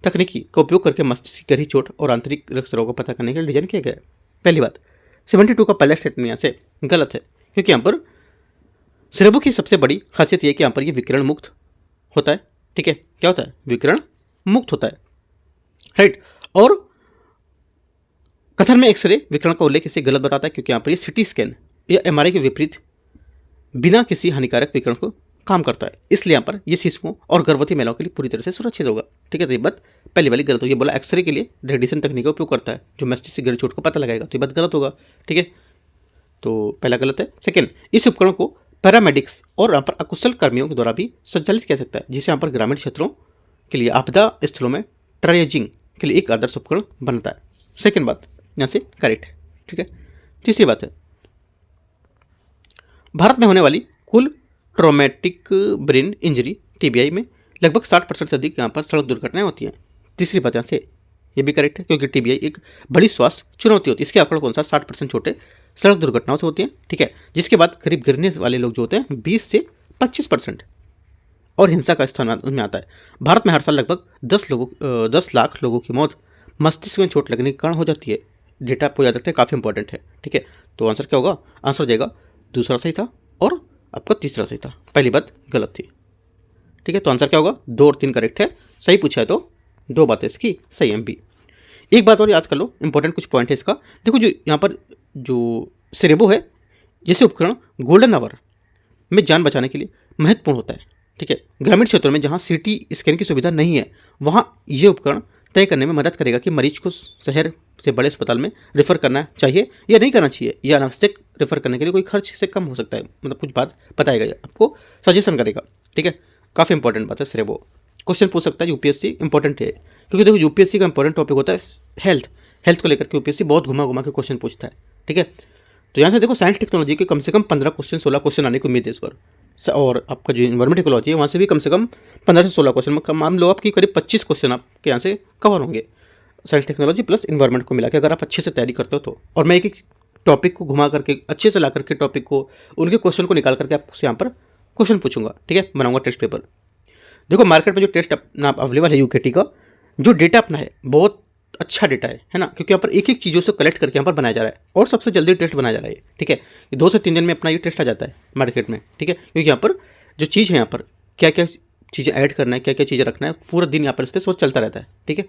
A: तकनीकी का उपयोग करके मस्तिष्क की गहरी चोट और आंतरिक रक्तस्राव को पता करने के लिए डिजाइन किया गया है। पहली बात, 72 का पहला स्टेटमेंट यहाँ से गलत है, क्योंकि यहाँ पर सिरेबो की सबसे बड़ी खासियत यह कि यहाँ पर ये विकिरण मुक्त होता है। ठीक है, क्या होता है? विकिरण मुक्त होता है। राइट, और कथन में एक्सरे विकिरण का उल्लेख इसे गलत बताता है, क्योंकि यहाँ पर ये सिटी स्कैन या एमआरआई के विपरीत बिना किसी हानिकारक विकिरण को काम करता है, इसलिए यहाँ पर ये शिशुओं और गर्भवती महिलाओं के लिए पूरी तरह से सुरक्षित होगा। ठीक है, तो ये बात पहली वाली गलत होगी। बोला एक्सरे के लिए रेडिएशन तकनीक का उपयोग करता है जो मस्तिष्क की गहरी चोट को पता लगाएगा, तो ये बात गलत होगा। ठीक है, तो पहला गलत है। सेकेंड, इस उपकरण को पैरामेडिक्स और यहाँ पर अकुशल कर्मियों के द्वारा भी संचालित किया सकता है, जिसे यहाँ पर ग्रामीण क्षेत्रों के लिए आपदा स्थलों में ट्राइजिंग के लिए एक आदर्श उपकरण बनता है। सेकेंड बात यहाँ से करेक्ट है। ठीक है, तीसरी बात है, भारत में होने वाली कुल ट्रॉमेटिक ब्रेन इंजरी टीबीआई में लगभग 60% से अधिक यहाँ पर सड़क दुर्घटनाएं होती हैं। तीसरी बात यहाँ से ये भी करेक्ट है, क्योंकि टीबीआई एक बड़ी स्वास्थ्य चुनौती होती है। इसके आंकड़ों के अनुसार 60% छोटे सड़क दुर्घटनाओं से होती हैं। ठीक है, जिसके बाद करीब गिरने वाले लोग जो होते हैं 20 से 25% और हिंसा का स्थान उनमें आता है। भारत में हर साल लगभग 10 लाख लोगों की मौत मस्तिष्क में चोट लगने के कारण हो जाती है। डेटा आपको याद रखना काफ़ी इंपॉर्टेंट है। ठीक है, तो आंसर क्या होगा? आंसर हो जाएगा दूसरा सही था और आपका तीसरा सही था, पहली बात गलत थी। ठीक है, तो आंसर क्या होगा? 2 और 3 करेक्ट है। सही पूछा है तो 2 बातें इसकी सही है। बी, एक बात और याद कर लो, इंपॉर्टेंट कुछ पॉइंट है इसका। देखो जो यहाँ पर जो सिरेबो है, जैसे उपकरण गोल्डन आवर में जान बचाने के लिए महत्वपूर्ण होता है। ठीक है, ग्रामीण क्षेत्रों में जहाँ सीटी स्कैन की सुविधा नहीं है, वहाँ ये उपकरण तय करने में मदद करेगा कि मरीज को शहर से बड़े अस्पताल में रेफर करना चाहिए या नहीं करना चाहिए, या अनावश्यक रेफर करने के लिए कोई खर्च से कम हो सकता है, मतलब कुछ बात बताएगा, आपको सजेशन करेगा। ठीक है, काफ़ी इंपॉर्टेंट बात है सिरेबो। क्वेश्चन पूछ सकता है यूपीएससी, इंपॉर्टेंट है, क्योंकि देखो यूपीएससी का इंपॉर्टेंट टॉपिक होता है हेल्थ को लेकर के यूपीएससी बहुत घुमा घुमा के क्वेश्चन पूछता है। ठीक है, तो यहाँ से देखो साइंस टेक्नोलॉजी के कम से कम 15 क्वेश्चन 16 क्वेश्चन आने की उम्मीद है इस बार, और आपका जो इन्वायरमेंट इकोलॉजी है वहाँ से भी कम से कम 15 से 16 क्वेश्चन, मान लो आपकी करीब 25 क्वेश्चन आपके यहाँ से कवर होंगे साइंस टेक्नोलॉजी प्लस इन्वायरमेंट को मिला के, अगर आप अच्छे से तैयारी करते हो तो। और मैं एक एक टॉपिक को घुमा करके अच्छे से ला करके टॉपिक को उनके क्वेश्चन को निकाल करके आपसे यहाँ पर क्वेश्चन पूछूंगा। ठीक है, बनाऊंगा टेस्ट पेपर। देखो मार्केट में जो टेस्ट अपना अवेलेबल है यूकेटी का, जो डेटा अपना है बहुत अच्छा डेटा है ना, क्योंकि यहाँ पर एक एक चीज़ों से कलेक्ट करके यहाँ पर बनाया जा रहा है और सबसे जल्दी टेस्ट बनाया जा रहा है। ठीक है, 2 से 3 दिन में अपना ये टेस्ट आ जाता है मार्केट में। ठीक है, क्योंकि यहाँ पर जो चीज़ है, यहाँ पर क्या क्या चीज़ें ऐड करना है, क्या क्या चीज़ें रखना है, पूरा दिन यहाँ पर इस पर सोच चलता रहता है। ठीक है,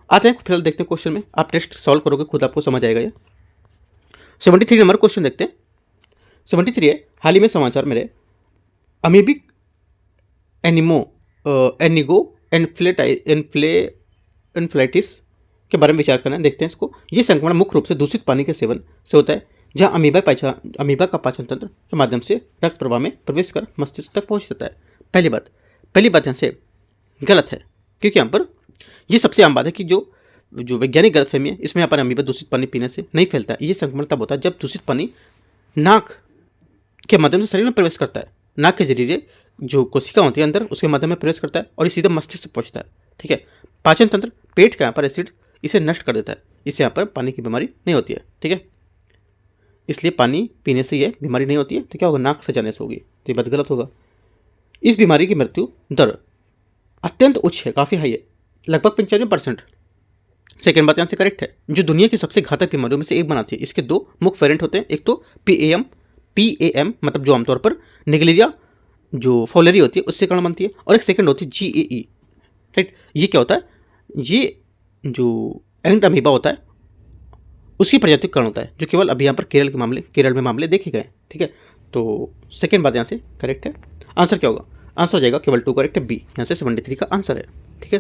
A: आते हैं फिलहाल देखते हैं क्वेश्चन में, आप टेस्ट सॉल्व करोगे खुद आपको समझ आएगा ये। 73 नंबर क्वेश्चन देखते हैं। 73 है, हाल ही में समाचार मेरे अमीबिक एनिगो एन्फ्लेटिस के बारे में विचार करना है। देखते हैं इसको। ये संक्रमण मुख्य रूप से दूषित पानी के सेवन से होता है, जहाँ अमीबा का पाचन तंत्र के माध्यम से रक्त प्रवाह में प्रवेश कर मस्तिष्क तक पहुँच जाता है। पहली बात यहाँ से गलत है, क्योंकि यहाँ पर ये सबसे आम बात है कि जो वैज्ञानिक गलतफहमी है, इसमें यहाँ पर अमीबा दूषित पानी पीने से नहीं फैलता है। ये संक्रमण तब होता है जब दूषित पानी नाक के माध्यम से शरीर में प्रवेश करता है, नाक के जरिए जो कोशिका होती है अंदर उसके माध्यम में प्रवेश करता है और ये सीधा मस्तिष्क से पहुँचता है। ठीक है, पाचन तंत्र पेट का यहाँ पर एसिड इसे नष्ट कर देता है, इससे यहाँ पर पानी की बीमारी नहीं होती है। ठीक है, इसलिए पानी पीने से ये बीमारी नहीं होती है। तो क्या होगा, नाक से जाने से होगी, तो ये बात गलत होगा। इस बीमारी की मृत्यु दर अत्यंत उच्च है, काफ़ी हाई है, लगभग 95%। सेकेंड बात यहाँ से करेक्ट है, जो दुनिया की सबसे घातक बीमारियों में से एक बनाती है। इसके दो मुख्य वेरिएंट होते हैं, एक तो पीएएम मतलब जो आमतौर पर निगलेरिया जो फॉलेरी होती है उससे कारण बनती है, और एक सेकंड होती है जीएई। राइट, ये क्या होता है, ये जो एंट अमीबा होता है उसकी प्रजाति का कारण होता है, जो केवल अभी यहाँ पर केरल में मामले देखे गए। ठीक है, तो सेकेंड बात यहाँ से करेक्ट है। आंसर क्या होगा, आंसर हो जाएगा केवल 2 करेक्ट है, बी यहाँ से 73 का आंसर है। ठीक है,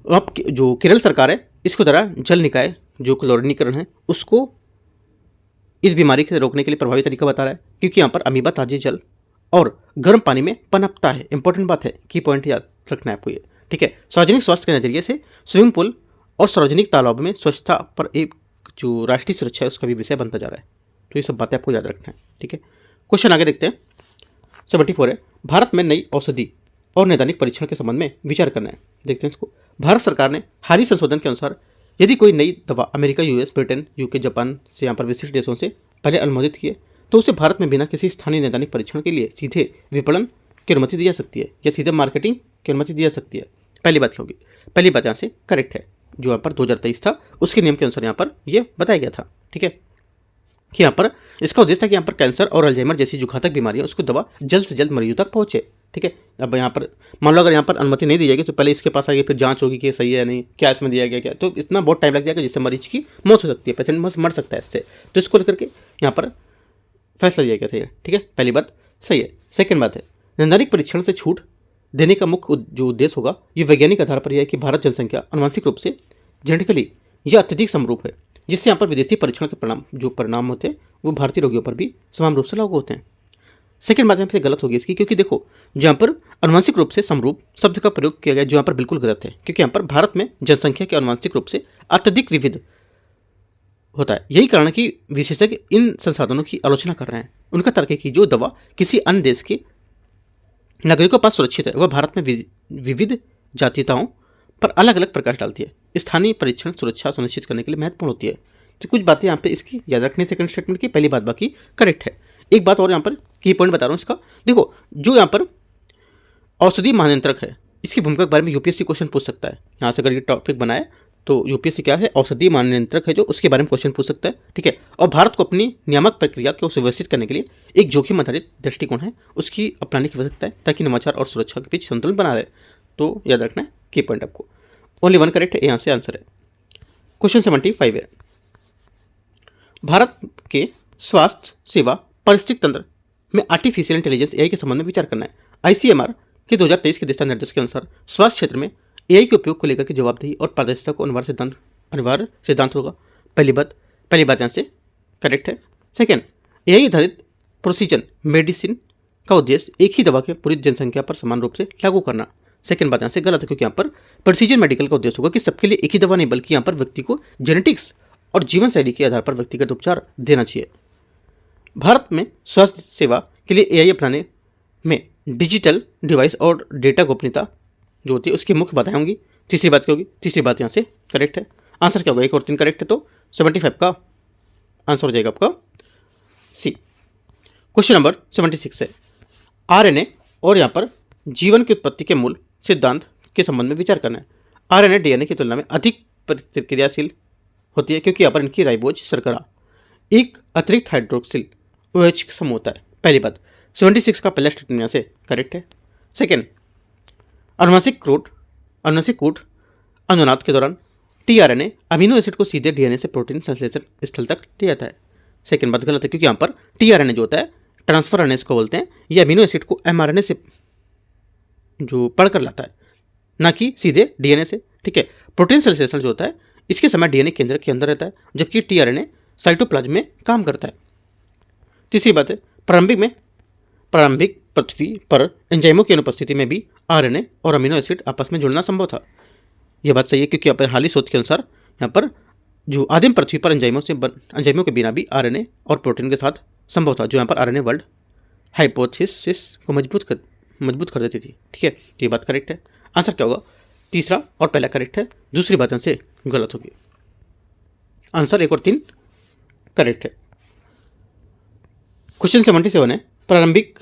A: अब जो केरल सरकार है इसको द्वारा जल निकाय जो क्लोरीनीकरण है उसको इस बीमारी के रोकने के लिए प्रभावी तरीका बता रहा है, क्योंकि यहाँ पर अमीबा ताजे जल और गर्म पानी में पनपता है। इंपॉर्टेंट बात है, की पॉइंट याद रखना है आपको ये। ठीक है, सार्वजनिक स्वास्थ्य के नजरिए से स्विमिंग पूल और सार्वजनिक तालाब में स्वच्छता पर एक जो राष्ट्रीय सुरक्षा है उसका भी विषय बनता जा रहा है। तो ये सब बातें आपको याद रखना है। ठीक है, क्वेश्चन आगे देखते हैं। 74 है, भारत में नई औषधि और नैदानिक परीक्षण के संबंध में विचार करना है। देखते हैं इसको। भारत सरकार ने हाल ही संशोधन के अनुसार यदि कोई नई दवा America, US, Britain, UK, Japan से यहाँ पर विशिष्ट देशों से पहले अनुमोदित किए तो उसे भारत में बिना किसी स्थानीय नैदानिक परीक्षण के लिए सीधे विपणन की अनुमति दी जा सकती है या सीधे मार्केटिंग की अनुमति दी जा सकती है। पहली बात क्या होगी, पहली बात यहाँ से करेक्ट है, जो यहाँ पर 2023 था उसके नियम के अनुसार यहाँ पर यह बताया गया था। ठीक है, कि यहाँ पर इसका उद्देश्य था कि यहाँ पर कैंसर और अल्जाइमर जैसी जो घातक बीमारी है उसको दवा जल्द से जल्द मरीजों तक पहुँचे। ठीक है, अब यहाँ पर मान लो अगर यहाँ पर अनुमति नहीं दी जाएगी तो पहले इसके पास आगे फिर जांच होगी कि सही है नहीं, क्या इसमें दिया गया क्या, तो इतना बहुत टाइम लग जाएगा जिससे मरीज की मौत हो सकती है, पेशेंट मर सकता है इससे। तो इसको लेकर के यहाँ पर फैसला लिया गया था। ठीक है, पहली बात सही है। सेकेंड बात है, नैदानिक परीक्षण से छूट देने का मुख्य जो उद्देश्य होगा ये वैज्ञानिक आधार पर यह है कि भारत जनसंख्या आनुवंशिक रूप से जेनेटिकली यह अत्यधिक समरूप है, जिससे यहाँ पर विदेशी परीक्षण के परिणाम होते हैं वो भारतीय रोगियों पर भी समान रूप से लागू होते हैं। सेकेंड बात यहाँ पे गलत होगी इसकी, क्योंकि देखो जहाँ पर आनुवंशिक रूप से समरूप शब्द का प्रयोग किया गया जो यहाँ पर बिल्कुल गलत है, क्योंकि यहाँ पर भारत में जनसंख्या के आनुवंशिक रूप से अत्यधिक विविध होता है। यही कारण है कि विशेषज्ञ इन संसाधनों की आलोचना कर रहे हैं। उनका तर्क है कि जो दवा किसी अन्य देश के नागरिकों के पास सुरक्षित है वह भारत में विविध जातीयताओं पर अलग अलग प्रकाश डालती है। स्थानीय परीक्षण सुरक्षा सुनिश्चित करने के लिए महत्वपूर्ण होती है। तो कुछ बातें यहाँ पे इसकी याद रखनी, सेकंड स्टेटमेंट की। पहली बात बाकी करेक्ट है। एक बात और यहाँ पर की पॉइंट बता रहा हूँ इसका, देखो जो यहाँ पर औषधि महानियंत्रक है इसकी भूमिका के बारे में यूपीएससी क्वेश्चन पूछ सकता है। यहाँ से अगर ये टॉपिक बनाए तो यूपीएससी क्या है, औषधि महानियंत्रक है जो उसके बारे में क्वेश्चन पूछ सकता है। ठीक है, और भारत को अपनी नियामक प्रक्रिया को सुव्यवस्थित करने के लिए एक जोखिम आधारित दृष्टिकोण है उसकी अपनाने की आवश्यकता है ताकि नवाचार और सुरक्षा के बीच संतुलन बना रहे। तो याद रखना है की पॉइंट आपको। ओनली वन करेक्ट है, यहाँ से आंसर है। क्वेश्चन 75 है, भारत के स्वास्थ्य सेवा पारिस्थितिक तंत्र में आर्टिफिशियल इंटेलिजेंस एआई के संबंध में विचार करना है। आईसीएमआर के 2023 के दिशा निर्देश के अनुसार स्वास्थ्य क्षेत्र में एआई के उपयोग को लेकर के जवाबदेही और पारदर्शिता को अनिवार्य सिद्धांत होगा। पहली बात यहाँ से करेक्ट है। सेकेंड, एआई आधारित प्रोसीजन मेडिसिन का उद्देश्य एक ही दवा के पूरी जनसंख्या पर समान रूप से लागू करना। सेकेंड बात यहाँ से गलत है, क्योंकि यहाँ पर प्रोसीजन मेडिकल का उद्देश्य होगा कि सबके लिए एक ही दवा नहीं बल्कि यहाँ पर व्यक्ति को जेनेटिक्स और जीवन शैली के आधार पर व्यक्तिगत उपचार देना चाहिए। भारत में स्वास्थ्य सेवा के लिए एआई अपनाने में डिजिटल डिवाइस और डेटा गोपनीयता जो होती है उसकी मुख्य बातें होंगी। तीसरी बात क्या होगी, तीसरी बात यहाँ से करेक्ट है। आंसर क्या होगा, 1 और 3 करेक्ट है, तो 75 का आंसर हो जाएगा आपका सी। क्वेश्चन नंबर 76 है, आरएनए और यहाँ पर जीवन की उत्पत्ति के मूल सिद्धांत के संबंध में विचार करना है। आरएनए डीएनए की तुलना में अधिक प्रतिक्रियाशील होती है क्योंकि यहाँ पर इनकी राइबोज शर्करा एक अतिरिक्त हाइड्रोक्सिल OH समूह होता है। पहली बात 76 का पहला स्टेटमेंट यहाँ से करेक्ट है। सेकेंड, अनुवांशिक कूट अनुनाद के दौरान टीआरएनए अमीनो एसिड को सीधे डीएनए से प्रोटीन संश्लेषण स्थल तक ले जाता है। सेकेंड बात गलत है, क्योंकि यहाँ पर टीआरएनए जो होता है ट्रांसफर आरएनए को बोलते हैं, ये अमीनो एसिड को एमआरएनए से जो पढ़कर लाता है ना कि सीधे डीएनए से। ठीक है, प्रोटीन संश्लेषण जो होता है इसके समय डीएनए केंद्र के अंदर रहता है जबकि टीआरएनए साइटोप्लाज्म में काम करता है। तीसरी बात है, प्रारंभिक पृथ्वी पर एंजाइमों की अनुपस्थिति में भी आरएनए और अमीनो एसिड आपस में जुड़ना संभव था। यह बात सही है, क्योंकि यहाँ पर हाल ही शोध के अनुसार यहाँ पर जो आदिम पृथ्वी पर एंजाइमों के बिना भी आरएनए और प्रोटीन के साथ संभव था, जो यहाँ पर आरएनए वर्ल्ड हाइपोथेसिस को मजबूत कर देती थी। ठीक है, तो ये बात करेक्ट है। आंसर क्या होगा, तीसरा और पहला करेक्ट है, दूसरी बात यहाँ से गलत होगी। आंसर 1 और 3 करेक्ट है। क्वेश्चन 77 है, प्रारंभिक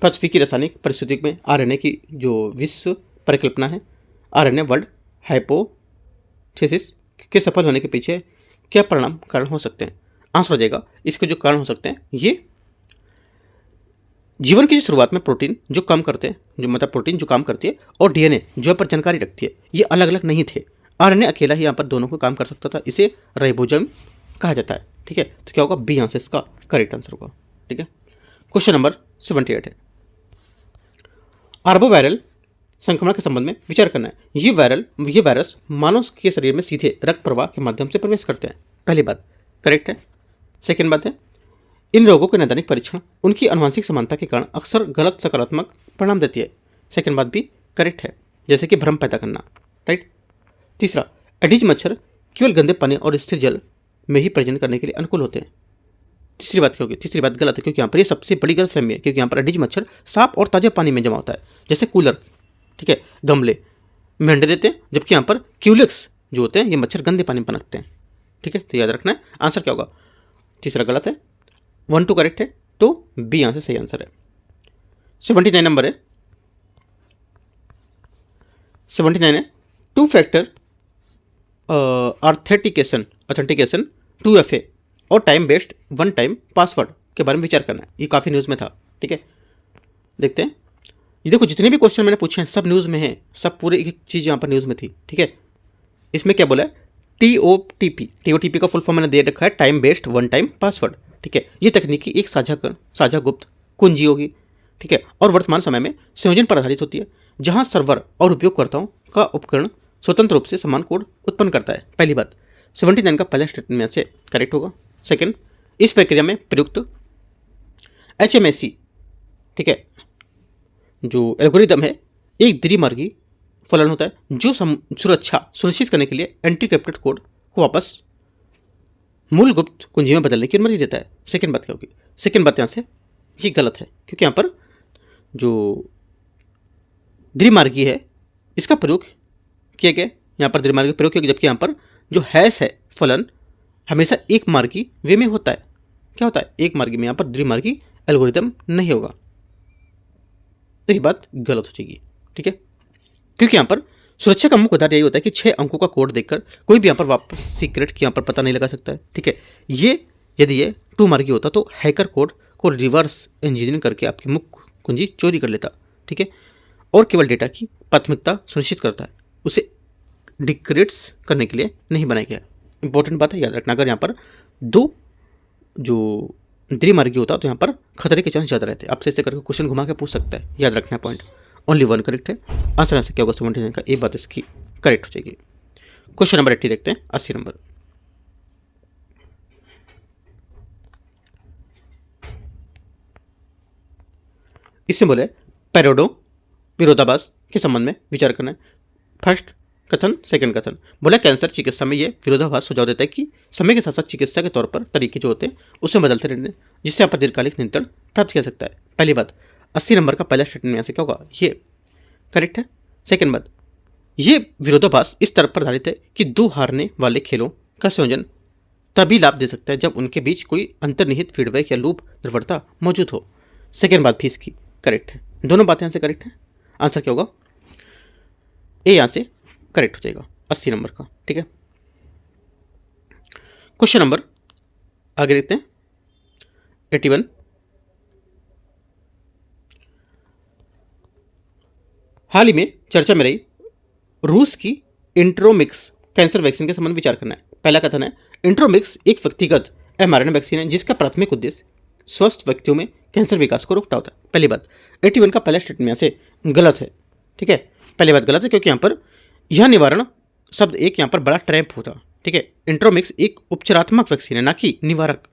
A: पृथ्वी की रासायनिक परिस्थिति में आरएनए की जो विश्व परिकल्पना है, आरएनए वर्ल्ड हाइपोथेसिस के सफल होने के पीछे क्या परिणाम कारण हो सकते हैं? आंसर हो जाएगा, इसके जो कारण हो सकते हैं, ये जीवन की शुरुआत में प्रोटीन जो काम करते हैं, जो मतलब प्रोटीन जो काम करती है, और डीएनए जो यहाँ पर जानकारी रखती है, ये अलग अलग नहीं थे। आरएनए अकेला ही यहाँ पर दोनों को काम कर सकता था, इसे राइबोसोम कहा जाता है। ठीक है, तो क्या होगा, बी यहाँ से इसका करेक्ट आंसर होगा। ठीक है, क्वेश्चन नंबर 78 है, आर्बोवायरल संक्रमण के संबंध में विचार करना है। ये वायरस मानव के शरीर में सीधे रक्त प्रवाह के माध्यम से प्रवेश करते हैं। पहली बात करेक्ट है। सेकेंड बात है, इन रोगों के नैदानिक परीक्षण उनकी आनुवंशिक समानता के कारण अक्सर गलत सकारात्मक परिणाम देती है। सेकेंड बात भी करेक्ट है, जैसे कि भ्रम पैदा करना। राइट। तीसरा, एडिज मच्छर केवल गंदे पानी और स्थिर जल में ही प्रजनन करने के लिए अनुकूल होते हैं। तीसरी बात क्या होगी? तीसरी बात गलत है, क्योंकि यहाँ पर ये सबसे बड़ी गलतफहमी है, क्योंकि यहाँ पर एडिज मच्छर साफ और ताज़ा पानी में जमा होता है, जैसे कूलर, ठीक है, गमले में अंडे देते हैं, जबकि यहाँ पर क्यूलिक्स जो होते हैं ये मच्छर गंदे पानी में पनपते हैं। ठीक है, तो याद रखना है। आंसर क्या होगा? तीसरा गलत है, 1 2 करेक्ट है, तो बी यहाँ से सही आंसर है। 79 नंबर है, 79 है, 2 फैक्टर ऑथेंटिकेशन 2FA और टाइम बेस्ड 1 टाइम पासवर्ड के बारे में विचार करना है। ये काफ़ी न्यूज़ में था। ठीक है, देखते हैं। ये देखो, जितने भी क्वेश्चन मैंने पूछे हैं सब न्यूज़ में हैं, सब पूरे एक चीज़ यहाँ पर न्यूज़ में थी। ठीक है, इसमें क्या बोला है? TOTP का फुल फॉर्म मैंने दे रखा है, टाइम बेस्ड 1 टाइम पासवर्ड। ठीक है, ये तकनीकी एक साझा गुप्त कुंजी होगी। ठीक है, और वर्तमान समय में संयोजन पर आधारित होती है, जहां सर्वर और उपयोगकर्ताओं का उपकरण स्वतंत्र रूप से समान कोड उत्पन्न करता है। पहली बात, 79 का पहला स्टेटमेंट में से करेक्ट होगा। सेकेंड, इस प्रक्रिया में प्रयुक्त HMAC, ठीक है, जो एल्गोरिदम है, एक द्विमार्गी फलन होता है, जो सुरक्षा सुनिश्चित करने के लिए एंटीक्रिप्टेड कोड को वापस मूल गुप्त कुंजी में बदलने की अनुमति देता है। सेकेंड बात क्या होगी? सेकेंड बात यहाँ से ये गलत है, क्योंकि यहाँ पर जो द्विमार्गी है इसका प्रयोग किया गया, यहाँ पर द्विमार्गी प्रयोग किया गया, जबकि यहाँ पर जो हैश है फलन हमेशा एक मार्गी वे में होता है। क्या होता है? एक मार्गी में। यहाँ पर द्विमार्गी एल्गोरिदम नहीं होगा, तो ये बात गलत हो जाएगी। ठीक है, क्योंकि यहाँ पर सुरक्षा का मुख्य आधार यही होता है कि 6 अंकों का कोड देखकर कोई भी यहाँ पर वापस सीक्रेट की यहाँ पर पता नहीं लगा सकता है। ठीक है, ये यदि ये 2 मार्गी होता तो हैकर कोड को रिवर्स इंजीनियरिंग करके आपकी मुख्य कुंजी चोरी कर लेता। ठीक है, और केवल डेटा की प्राथमिकता सुनिश्चित करता है, उसे डिक्रिप्ट करने के लिए नहीं बनाया गया। इंपॉर्टेंट बात है, याद रखना। अगर यहाँ पर 2 जो द्विमार्गी होता तो यहाँ पर खतरे के चांस ज़्यादा रहते। आपसे ऐसे करके क्वेश्चन घुमा के पूछ सकता है, याद रखना पॉइंट। ओनली 1 करेक्ट है। आंसर यहाँ से क्या होगा? 79 का, एक बात इसकी करेक्ट हो जाएगी। क्वेश्चन नंबर 80 देखते हैं, 80 नंबर। इससे बोले पैरोडो विरोधाभास के संबंध में विचार करना है। फर्स्ट कथन, सेकंड कथन। बोला कैंसर चिकित्सा में ये विरोधाभास सुझाव देता है कि समय के साथ साथ चिकित्सा के तौर पर तरीके जो होते हैं उसमें बदलते रहने, जिससे यहाँ पर दीर्घकालिक नियंत्रण प्राप्त किया सकता है। पहली बात, 80 नंबर का पहला स्टेटमेंट यहाँ से क्या होगा? ये करेक्ट है। सेकेंड बात, ये विरोधाभास इस तरफ पर आधारित है कि 2 हारने वाले खेलों का संयोजन तभी लाभ दे सकता है जब उनके बीच कोई अंतर्निहित फीडबैक या लूप निर्भरता मौजूद हो। सेकेंड बात भी इसकी करेक्ट है। दोनों बातें यहाँ से करेक्ट है। आंसर क्या होगा? ए यहाँ से करेक्ट हो जाएगा 80 नंबर का। ठीक है, क्वेश्चन नंबर आगे देखते हैं, 81। हाल ही में चर्चा में रही रूस की इंट्रोमिक्स कैंसर वैक्सीन के संबंध में विचार करना है। पहला कथन है, इंट्रोमिक्स एक व्यक्तिगत mRNA वैक्सीन है जिसका प्राथमिक उद्देश्य स्वस्थ व्यक्तियों में कैंसर विकास को रोकता होता है। पहली बात, 81 का पहला स्टेटमेंट से गलत है। ठीक है, पहली बात गलत है, क्योंकि यहाँ पर यह निवारण शब्द एक यहाँ पर बड़ा ट्रैप होता। ठीक है, इंट्रोमिक्स एक उपचारात्मक वैक्सीन है, ना कि निवारक।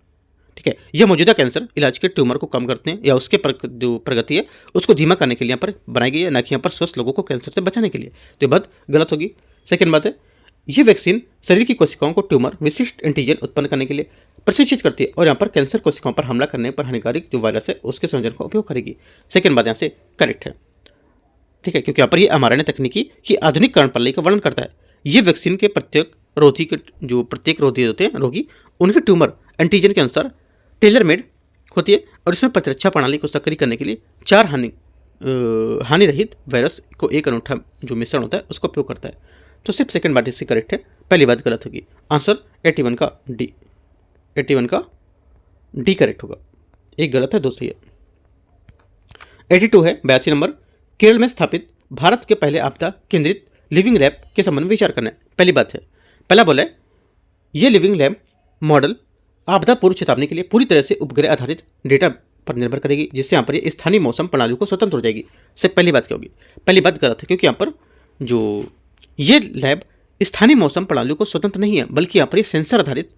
A: ठीक है, यह मौजूदा कैंसर इलाज के ट्यूमर को कम करते हैं या उसके जो प्रगति है उसको धीमा करने के लिए यहाँ पर बनाई गई है, ना कि यहाँ पर स्वस्थ लोगों को कैंसर से बचाने के लिए। तो ये बात गलत होगी। सेकेंड बात है, ये वैक्सीन शरीर की कोशिकाओं को ट्यूमर विशिष्ट एंटीजन उत्पन्न करने के लिए प्रशिक्षित करती है और यहाँ पर कैंसर कोशिकाओं पर हमला करने पर हानिकारक जो वायरस है उसके संयोजन का उपयोग करेगी। सेकेंड बात यहाँ से करेक्ट है। ठीक है, क्योंकि यहाँ पर ये mRNA तकनीकी की आधुनिक प्रणाली का वर्णन करता है। ये वैक्सीन के प्रत्येक रोधी होते हैं रोगी, उनके ट्यूमर एंटीजन के अनुसार टेलर मेड होती है और इसमें प्रतिरक्षा प्रणाली को सक्रिय करने के लिए 4 हानि रहित वायरस को एक अनूठा जो मिश्रण होता है उसका उपयोग करता है। तो सिर्फ सेकंड बात इससे करेक्ट है, पहली बात गलत होगी। आंसर 81 का डी करेक्ट होगा। एक गलत है, दो सही है। 82 है 82 नंबर, केरल में स्थापित भारत के पहले आपदा केंद्रित लिविंग लैब के संबंध में विचार करना है। पहली बात है, पहला बोला है ये लिविंग लैब मॉडल आपदा पूर्व चेतावनी के लिए पूरी तरह से उपग्रह आधारित डेटा पर निर्भर करेगी, जिससे यहाँ पर ये स्थानीय मौसम प्रणाली को स्वतंत्र हो जाएगी। सिर्फ पहली बात क्या होगी? पहली बात गलत है, क्योंकि यहाँ पर जो ये लैब स्थानीय मौसम प्रणाली को स्वतंत्र नहीं है, बल्कि यहाँ पर ये सेंसर आधारित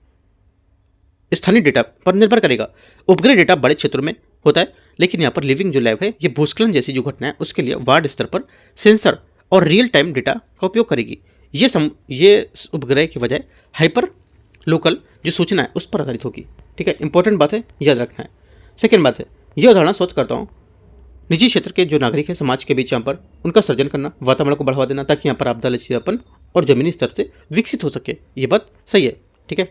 A: स्थानीय डेटा पर निर्भर करेगा। उपग्रह डेटा बड़े क्षेत्रों में होता है, लेकिन यहाँ पर लिविंग जो लैब है ये भूस्खलन जैसी जो घटना है उसके लिए वार्ड स्तर पर सेंसर और रियल टाइम डेटा का उपयोग करेगी। ये उपग्रह की बजाय हाइपर लोकल जो सूचना है उस पर आधारित होगी। ठीक है, इंपॉर्टेंट बात है, याद रखना है। सेकेंड बात है, यह उदाहरण सोच करता हूँ निजी क्षेत्र के जो नागरिक है समाज के बीच यहाँ पर उनका सर्जन करना, वातावरण को बढ़ावा देना, ताकि यहाँ पर आपदा लचीलापन और जमीनी स्तर से विकसित हो सके। ये बात सही है। ठीक है,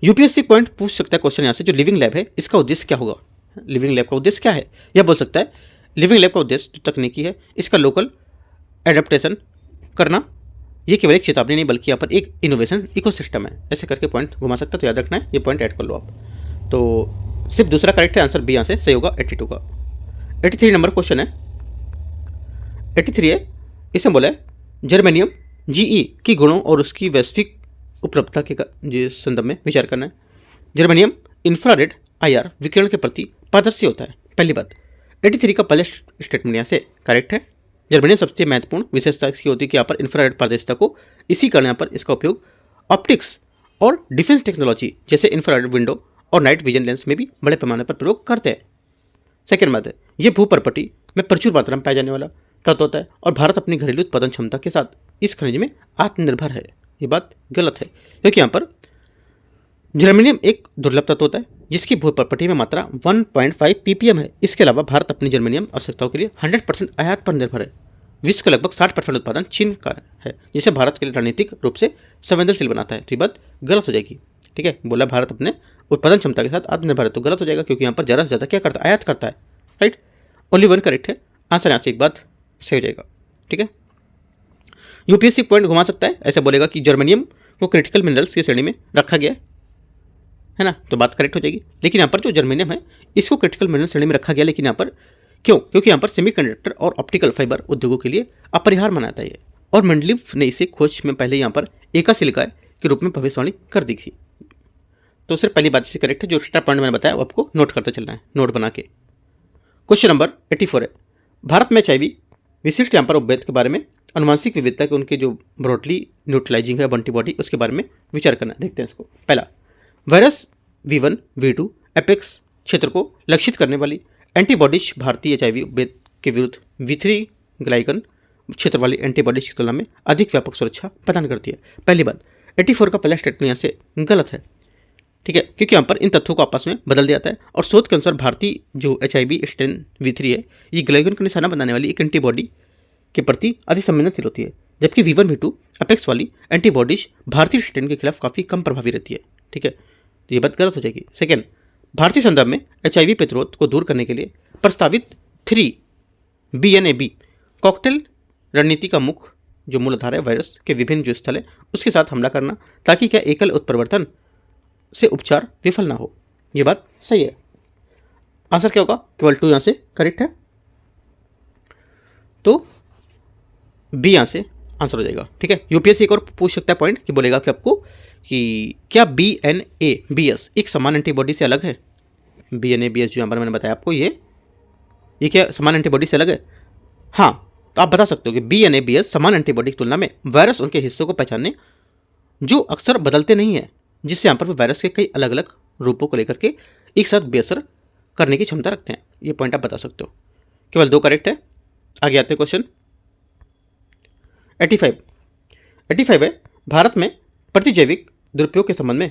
A: यूपीएससी पॉइंट पूछ सकता है क्वेश्चन यहाँ से, जो लिविंग लैब है इसका उद्देश्य क्या होगा? लिविंग लैब का उद्देश्य क्या है यह बोल सकता है। लिविंग लैब का उद्देश्य जो तकनीकी है इसका लोकल एडेप्टेशन करना, ये केवल एक चेतावनी नहीं बल्कि यहाँ पर एक इनोवेशन इकोसिस्टम है। ऐसे करके पॉइंट घुमा सकता है, तो याद रखना है, ये पॉइंट ऐड कर लो आप। तो सिर्फ दूसरा करेक्ट है, आंसर बी यहाँ से सही होगा 82 का। 83 नंबर क्वेश्चन है, 83 है, इसमें बोला है जर्मेनियम जीई की गुणों और उसकी वैश्विक उपलब्धता के संदर्भ में विचार करना है। जर्मेनियम इंफ्रारेड आईआर विकिरण के प्रति पारदर्शी होता है। पहली बात, 83 का पहले स्टेटमेंट यहाँ से करेक्ट है। जर्मेनियम सबसे महत्वपूर्ण विशेषता इसकी होती है कि यहाँ पर इंफ्रारेड पारदर्शिता को इसी कारण यहाँ पर इसका उपयोग ऑप्टिक्स और डिफेंस टेक्नोलॉजी जैसे इंफ्रारेड विंडो और नाइट विजन लेंस में भी बड़े पैमाने पर प्रयोग करते हैं। सेकेंड बात है, ये भूप्रपटी में प्रचुर मात्रा में पाया जाने वाला तत्व होता है और भारत अपनी घरेलू उत्पादन क्षमता के साथ इस खनिज में आत्मनिर्भर है। ये बात गलत है, क्योंकि यहाँ पर जर्मेनियम एक दुर्लभ तत्व होता है जिसकी भूप्रपटी में मात्रा 1.5 ppm है। इसके अलावा भारत अपनी जर्मेनियम आवश्यकताओं के लिए 100% आयात पर निर्भर है। विश्व का लगभग 60% उत्पादन चीन का है, जिसे भारत के लिए रणनीतिक रूप से संवेदनशील बनाता है। तो ये बात गलत हो जाएगी। ठीक है, बोला भारत अपने उत्पादन क्षमता के साथ आत्मनिर्भर है, तो गलत हो जाएगा, क्योंकि यहाँ पर ज़्यादा से ज़्यादा क्या करता है? आयात करता है। राइट, ओनली वन करेक्ट है, आंसर यहाँ से एक बात सही हो जाएगा। ठीक है, यूपीएससी पॉइंट घुमा सकता है, ऐसे बोलेगा कि जर्मेनियम को क्रिटिकल मिनरल्स की श्रेणी में रखा गया है ना, तो बात करेक्ट हो जाएगी। लेकिन यहाँ पर जो जर्मेनियम है इसको क्रिटिकल मिनरल श्रेणी में रखा गया, लेकिन यहाँ पर क्यों? क्योंकि यहाँ पर सेमीकंडक्टर और ऑप्टिकल फाइबर उद्योगों के लिए अपरिहार्य माना जाता है और मेंडलीफ ने इसे खोज में पहले यहाँ पर एका सिलिका के रूप में भविष्यवाणी कर दी थी। तो सिर्फ पहली बात से करेक्ट है, जो एक्स्ट्रा पॉइंट मैंने बताया वो आपको नोट करते चलना है, नोट बना के। क्वेश्चन नंबर 84 है, भारत में HIV विशिष्ट यहाँ पर उपभेद के बारे में अनुवांशिक विविधता के उनके जो ब्रॉडली न्यूट्रलाइजिंग है एंटीबॉडी उसके बारे में विचार करना है। देखते हैं इसको। पहला, वायरस V1 V2 एपेक्स क्षेत्र को लक्षित करने वाली एंटीबॉडीज भारतीय HIV उपभेद के विरुद्ध V3 ग्लाइकन क्षेत्र वाली एंटीबॉडीज की तुलना में अधिक व्यापक सुरक्षा प्रदान करती है। पहली बात, 84 का पहला स्टेटमेंट यहाँ से गलत है। ठीक है, क्योंकि यहाँ पर इन तथ्यों को आपस में बदल दिया जाता है और शोध के अनुसार भारतीय जो HIV स्ट्रेन V3 है ये ग्लाइकन का निशाना बनाने वाली एक एंटीबॉडी के प्रति अधिक संवेदनशील होती है, जबकि V1 V2 अपेक्स वाली एंटीबॉडीज भारतीय स्ट्रेन के खिलाफ काफ़ी कम प्रभावी रहती है। ठीक है, तो ये बात गलत हो जाएगी। सेकेंड, भारतीय संदर्भ में HIV प्रतिरोध को दूर करने के लिए प्रस्तावित 3BNAB कॉकटेल रणनीति का मुख्य जो मूलाधार है वायरस के विभिन्न जो स्थल है उसके साथ हमला करना, ताकि क्या एकल उत्परिवर्तन से उपचार विफल ना हो। ये बात सही है। आंसर क्या होगा? केवल 2 यहाँ से करेक्ट है, तो बी यहाँ से आंसर हो जाएगा। ठीक है, यूपीएससी एक और पूछ सकता है पॉइंट कि बोलेगा कि आपको कि क्या BNABS एक समान एंटीबॉडी से अलग है? BNABS जो यहाँ पर मैंने बताया आपको ये क्या समान एंटीबॉडी से अलग है? हाँ, तो आप बता सकते हो कि BNABS समान एंटीबॉडी की तुलना में वायरस उनके हिस्सों को पहचानने जो अक्सर बदलते नहीं है, जिससे यहाँ पर वायरस के कई अलग अलग रूपों को लेकर के एक साथ बेअसर करने की क्षमता रखते हैं। ये पॉइंट आप बता सकते हो। केवल 2 करेक्ट है। आगे आते हैं क्वेश्चन 85 है, भारत में प्रतिजैविक दुरुपयोग के संबंध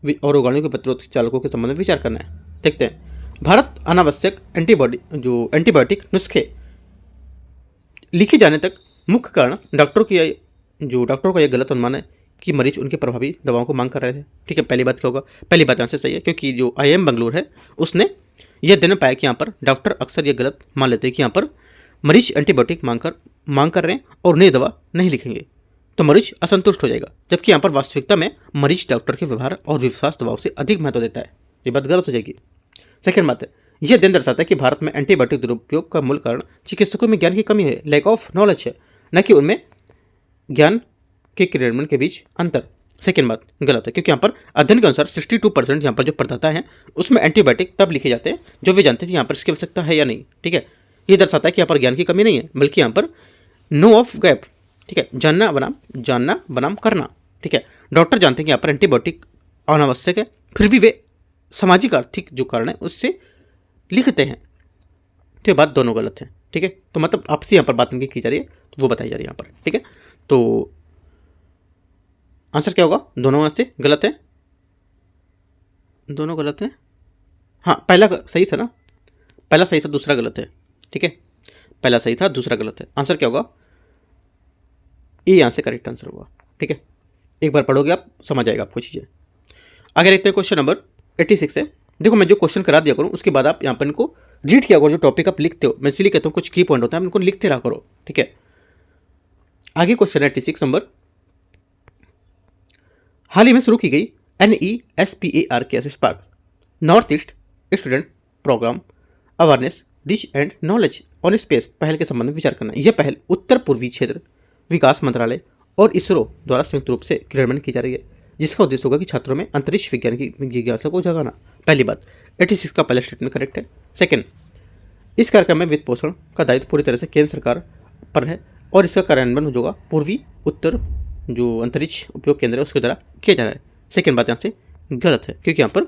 A: में और रोगाणु के प्रतिरोध चालकों के संबंध में विचार करना है। देखते हैं, भारत अनावश्यक एंटीबायोटिक नुस्खे लिखे जाने तक मुख्य कारण डॉक्टरों का यह गलत अनुमान है कि मरीज उनके प्रभावी दवाओं को मांग कर रहे थे। ठीक है, पहली बात क्या होगा, पहली बात यहाँ से सही है, क्योंकि जो IIM बेंगलुरु है उसने यह दिन पाया कि यहाँ पर डॉक्टर अक्सर ये गलत मान लेते हैं कि यहाँ पर मरीज एंटीबायोटिक मांग कर रहे हैं और नई दवा नहीं लिखेंगे तो मरीज असंतुष्ट हो जाएगा, जबकि यहाँ पर वास्तविकता में मरीज डॉक्टर के व्यवहार और विश्वास दवाओं से अधिक महत्व देता है। ये बात गलत हो जाएगी। सेकेंड बात है, यह दिन दर्शाता है कि भारत में एंटीबायोटिक दुरुपयोग का मूल कारण चिकित्सकों में ज्ञान की कमी है, लैक ऑफ नॉलेज है, न कि उनमें ज्ञान के क्रियान्वयन के बीच अंतर। सेकेंड बात गलत है, क्योंकि यहाँ पर अध्ययन के अनुसार 62% यहाँ पर जो प्रदाता हैं उसमें एंटीबायोटिक तब लिखे जाते हैं जो वे जानते थे यहाँ पर इसकी आवश्यकता है या नहीं। ठीक है, ये दर्शाता है कि यहाँ पर ज्ञान की कमी नहीं है, बल्कि यहाँ पर नो ऑफ गैप। ठीक है, जानना बनाम करना। ठीक है, डॉक्टर जानते हैं कि यहाँ पर एंटीबायोटिक अनावश्यक है, फिर भी वे सामाजिक आर्थिक जो कारण है उससे लिखते हैं। तो ये बात दोनों गलत है। ठीक है, तो मतलब आपसे यहाँ पर बात उनकी की जा रही है तो वो बताई जा रही है यहाँ पर। ठीक है, तो आंसर क्या होगा, दोनों में से गलत है, दोनों गलत है। हाँ, पहला सही था ना, पहला सही था दूसरा गलत है। ठीक है, पहला सही था दूसरा गलत है। आंसर क्या होगा, ये यहाँ से करेक्ट आंसर होगा। ठीक है, एक बार पढ़ोगे आप समझ आएगा आपको चीज़ें। आगे देखते हैं, क्वेश्चन नंबर 86 है। देखो मैं जो क्वेश्चन करा दिया करूँ उसके बाद आप यहाँ पर इनको रीड किया करो, जो टॉपिक आप लिखते हो। मैं इसलिए कहता हूँ कुछ की पॉइंट होता है, आप इनको लिखते रहा करो। ठीक है, आगे क्वेश्चन 86 नंबर, हाल ही में शुरू की गई NESPARK spark north east student program awareness reach and knowledge on space पहल के संबंध में विचार करना। यह पहल उत्तर पूर्वी क्षेत्र विकास मंत्रालय और इसरो द्वारा संयुक्त रूप से क्रियान्वयन की जा रही है, जिसका उद्देश्य होगा कि छात्रों में अंतरिक्ष विज्ञान की जिज्ञासा को जगाना। पहली बात, 86 का पहला स्टेटमेंट करेक्ट है। सेकंड, इस कार्यक्रम में वित्त पोषण का दायित्व पूरी तरह से केंद्र सरकार पर है और इसका कार्यान्वयन जो होगा पूर्वी उत्तर जो अंतरिक्ष उपयोग केंद्र है उसके द्वारा किया जा रहा है। सेकेंड बात यहाँ से गलत है, क्योंकि यहाँ पर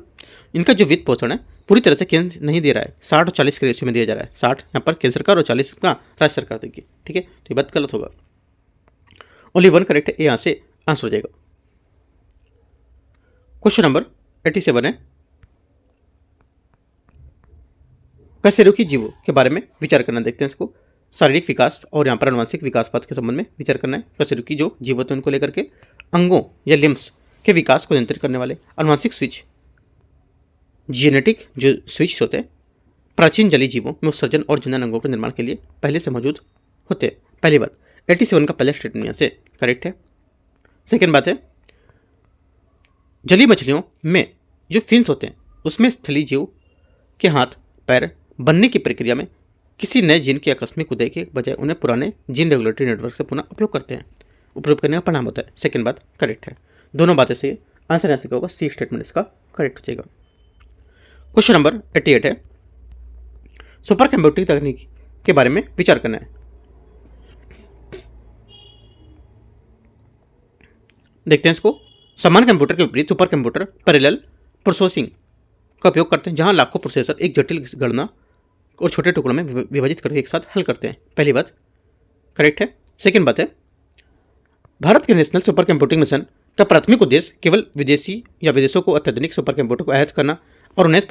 A: इनका जो वित्त पोषण है पूरी तरह से केंद्र नहीं दे रहा है, 60 और 40 के रेशियो में दिया जा रहा है। 60 यहाँ पर केंद्र सरकार और 40 का राज्य सरकार देगी। ठीक है, तो ये बात गलत होगा। ओनली वन करेक्ट है, ये यहाँ से आंसर हो जाएगा। क्वेश्चन नंबर 87 है, कशेरुकी जीवों के बारे में विचार करना। देखते हैं इसको। शारीरिक विकास और यहाँ पर आनुवंशिक विकास पथ के संबंध में विचार करना है। कशेरुकी जो जीव होते हैं उनको लेकर के अंगों या लिम्स के विकास को नियंत्रित करने वाले आनुवंशिक स्विच, जेनेटिक जो स्विच होते हैं प्राचीन जलीय जीवों में उत्सर्जन और जनन अंगों के निर्माण के लिए पहले से मौजूद होते हैं। पहली बात, 87 का पहला स्टेटमेंट यहाँ से करेक्ट है। सेकेंड बात है, जलीय मछलियों में जो फिन्स होते हैं उसमें स्थलीय जीव के हाथ पैर बनने की प्रक्रिया में किसी नए जीन के आकस्मिक उदय के बजाय उन्हें पुराने जीन रेगुलेटरी नेटवर्क से पुनः उपयोग करते हैं, उपयोग करने का परिणाम होता है। सेकेंड बात करेक्ट है, दोनों बातें से आंसर यहाँ से क्या होगा, सी स्टेटमेंट इसका करेक्ट हो जाएगा। क्वेश्चन नंबर 88 है, सुपर कंप्यूटिंग तकनीक के बारे में विचार करना है। देखते हैं इसको। सामान्य कंप्यूटर के विपरीत सुपर कंप्यूटर पैरेलल प्रोसेसिंग का उपयोग करते हैं, जहां लाखों प्रोसेसर एक जटिल गणना और छोटे टुकड़ों में विभाजित करके एक साथ हल करते हैं। पहली बात करेक्ट है। सेकेंड बात है, भारत के नेशनल सुपर कंप्यूटिंग मिशन का प्राथमिक उद्देश्य केवल विदेशी या विदेशों को अत्याधुनिक सुपर कंप्यूटर को आयात करना और उन्हें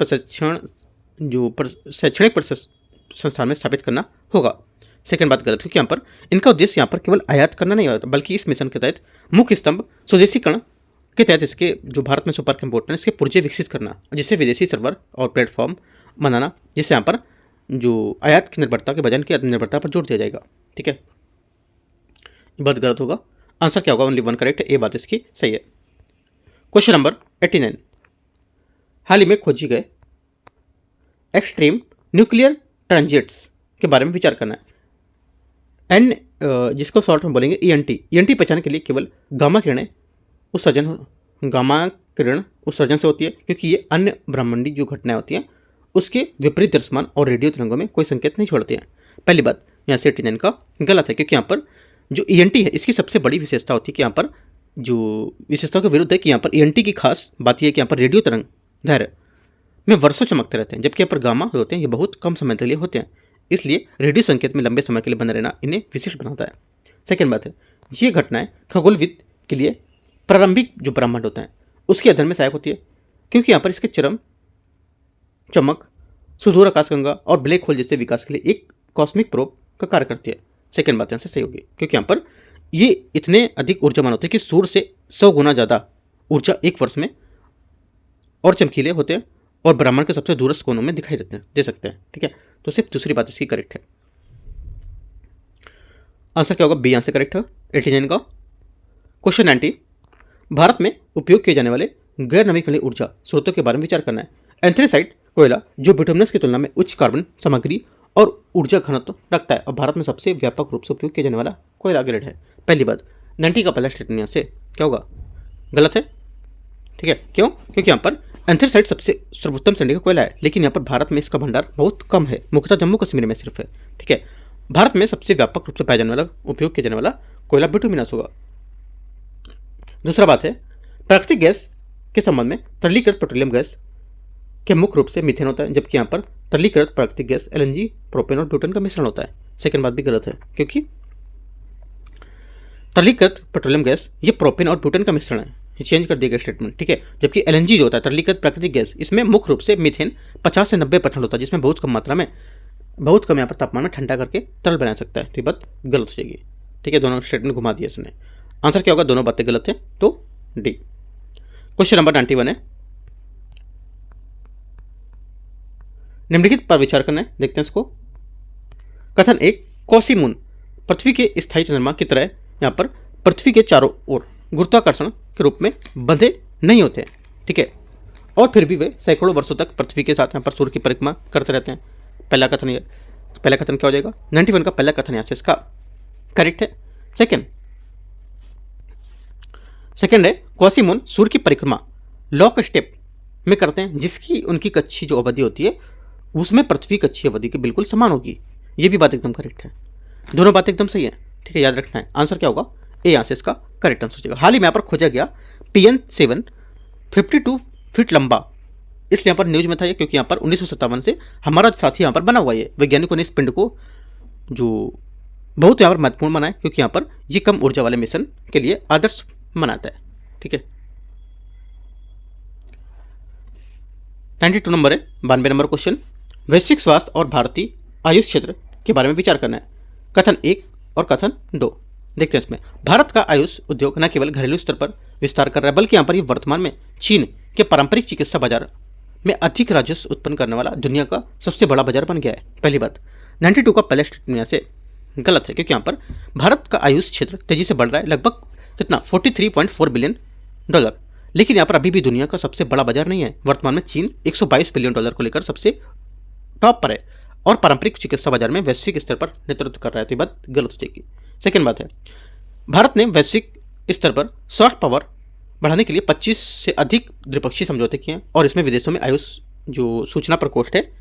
A: शैक्षणिक संस्थान में स्थापित करना होगा। सेकेंड बात गलत, क्योंकि यहाँ पर इनका उद्देश्य यहाँ पर केवल आयात करना नहीं होता, बल्कि इस मिशन के तहत मुख्य स्तंभ स्वदेशीकरण के तहत इसके जो भारत में सुपर कंप्यूटर इसके पुर्जे विकसित करना, जिससे विदेशी सर्वर और प्लेटफॉर्म बनाना, जिससे यहाँ पर जो आयात की निर्भरता के बजाय इनकी आत्मनिर्भरता पर जोर दिया जाएगा। ठीक है, ये बात गलत होगा। आंसर क्या होगा, ओनली वन करेक्ट है, ये बात इसकी सही है। क्वेश्चन नंबर 89, हाल ही में खोजी गए एक्सट्रीम न्यूक्लियर ट्रांजिट्स के बारे में विचार करना है। जिसको शॉर्ट में बोलेंगे ENT पहचान के लिए केवल गामा किरण उत्सर्जन से होती है, क्योंकि ये अन्य ब्रह्मांडीय जो घटनाएं होती हैं उसके विपरीत दृश्यमान और रेडियो तरंगों में कोई संकेत नहीं छोड़ते हैं। पहली बात यहाँ से 89 का गलत है, क्योंकि यहाँ पर जो ENT है इसकी सबसे बड़ी विशेषता होती है कि यहाँ पर जो विशेषता के विरुद्ध है कि यहाँ पर ENT की खास बात यह है कि यहाँ पर रेडियो तरंग दैर्घ्य में वर्षों चमकते रहते हैं, जबकि यहाँ पर गामा होते हैं ये बहुत कम समय के लिए होते हैं, इसलिए रेडियो संकेत में लंबे समय के लिए बने रहना इन्हें विशिष्ट बनाता है। सेकेंड बात है, ये घटनाएं खगोलविद के लिए प्रारंभिक जो ब्रह्मांड होता है उसके अध्ययन में सहायक होती है, क्योंकि यहाँ पर इसके चरम चमक सुदूर आकाशगंगा और ब्लैक होल जैसे विकास के लिए एक कॉस्मिक प्रोब का कार्य करती है। सेकेंड बात यहाँ से सही होगी, क्योंकि यहाँ पर ये इतने अधिक ऊर्जावान होते हैं कि सूर्य से 100 गुना ज़्यादा ऊर्जा एक वर्ष में और चमकीले होते हैं और ब्रह्मांड के सबसे दूरस्थ कोनों में दिखाई दे सकते हैं। ठीक है, तो सिर्फ दूसरी बात इसकी करेक्ट है। आंसर क्या होगा? बी आंसर करेक्ट है 89 का। क्वेश्चन 90, भारत में उपयोग किए जाने वाले गैर नवीकरणीय ऊर्जा स्रोतों के बारे में विचार करना है। एंथ्रेसाइट कोयला जो बिटुमिनस की तुलना में उच्च कार्बन सामग्री और ऊर्जा घनत्व रखता है और भारत में सबसे व्यापक रूप से उपयोग किया जाने वाला कोयला ग्रेड है। पहली बात, 90 का पहला स्टेटमेंट यहाँ से क्या होगा? गलत है। ठीक है, क्यों? क्योंकि यहाँ पर एंथ्रेसाइट सबसे सर्वोत्तम श्रेणी का कोयला है, लेकिन यहाँ पर भारत में इसका भंडार बहुत कम है, मुख्यतः जम्मू कश्मीर में सिर्फ है। ठीक है, भारत में सबसे व्यापक रूप से पाया जाने वाला उपयोग किया जाने वाला कोयला बिटुमिनस होगा। दूसरा बात है, प्राकृतिक गैस के संबंध में तरलीकृत पेट्रोलियम गैस के मुख्य रूप से मीथेन होता है, जबकि यहाँ पर तरलीकृत प्राकृतिक गैस एलएनजी, प्रोपेन और ब्यूटेन का मिश्रण होता है। सेकंड बात भी गलत है, क्योंकि तरलीकृत पेट्रोलियम गैस ये प्रोपेन और ब्यूटेन का मिश्रण है, ये चेंज कर दिया गया स्टेटमेंट। ठीक है, जबकि एलएनजी जो होता है तरलीकृत प्राकृतिक गैस, इसमें मुख्य रूप से मीथेन 50 से 90% होता है, जिसमें बहुत कम मात्रा में, बहुत कम यहाँ पर तापमान में ठंडा करके तरल बना सकता है। तो ये बात गलत हो जाएगी। ठीक है, दोनों स्टेटमेंट घुमा दिया इसने। आंसर क्या होगा? दोनों बातें गलत है, तो डी। क्वेश्चन नंबर 91 है, निम्नलिखित पर विचार करना है, देखते हैं इसको। कथन 1, कौसी मून पृथ्वी के स्थायी चंद्रमा की तरह यहाँ पर पृथ्वी के चारों ओर गुरुत्वाकर्षण के रूप में बंधे नहीं होते हैं। ठीक है, और फिर भी वे सैकड़ों वर्षों तक पृथ्वी के साथ यहाँ पर सूर्य की परिक्रमा करते रहते हैं। पहला कथन क्या हो जाएगा? 91 का पहला कथन यहाँ से इसका करेक्ट है। सेकंड है, कौसी मून सूर्य की परिक्रमा लॉक स्टेप में करते हैं, जिसकी उनकी कक्षीय जो अवधि होती है उसमें पृथ्वी कक्षीय अवधि के बिल्कुल समान होगी। ये भी बात एकदम करेक्ट है, दोनों बातें एकदम सही है। ठीक है, याद रखना है। आंसर क्या होगा? ए आंसर इसका करेक्ट आंसर हो जाएगा। हाल ही में यहाँ पर खोजा गया PN7 52 फीट लंबा, इसलिए यहाँ पर न्यूज में था ये, क्योंकि यहाँ पर 1957 से हमारा साथी यहाँ पर बना हुआ है। वैज्ञानिकों ने इस पिंड को जो बहुत यहाँ पर महत्वपूर्ण बनाया, क्योंकि यहाँ पर ये कम ऊर्जा वाले मिशन के लिए आदर्श मनाता है। ठीक है, 92 नंबर है, 92 नंबर क्वेश्चन, वैश्विक स्वास्थ्य और भारतीय आयुष क्षेत्र के बारे में विचार करना है। कथन 1 और कथन 2 देखते हैं इसमें। भारत का आयुष उद्योग न केवल घरेलू स्तर पर विस्तार कर रहा है, बल्कि यहाँ पर ये वर्तमान में चीन के पारंपरिक चिकित्सा बाजार में अधिक राजस्व उत्पन्न करने वाला दुनिया का सबसे बड़ा बाजार बन गया है। पहली बात, 92 का पहला स्टेटमेंट से गलत है, क्योंकि यहाँ पर भारत का आयुष क्षेत्र तेजी से बढ़ रहा है, लगभग कितना 43.4 बिलियन डॉलर, लेकिन यहाँ पर अभी भी दुनिया का सबसे बड़ा बाजार नहीं है। वर्तमान में चीन 122 बिलियन डॉलर को लेकर सबसे टॉप पर है और पारंपरिक चिकित्सा बाजार में वैश्विक स्तर पर नेतृत्व कर रहा है। तो ये बात गलत हो जाएगी। सेकेंड बात है, भारत ने वैश्विक स्तर पर सॉफ्ट पावर बढ़ाने के लिए 25 से अधिक द्विपक्षीय समझौते किए हैं और इसमें विदेशों में आयुष जो सूचना प्रकोष्ठ है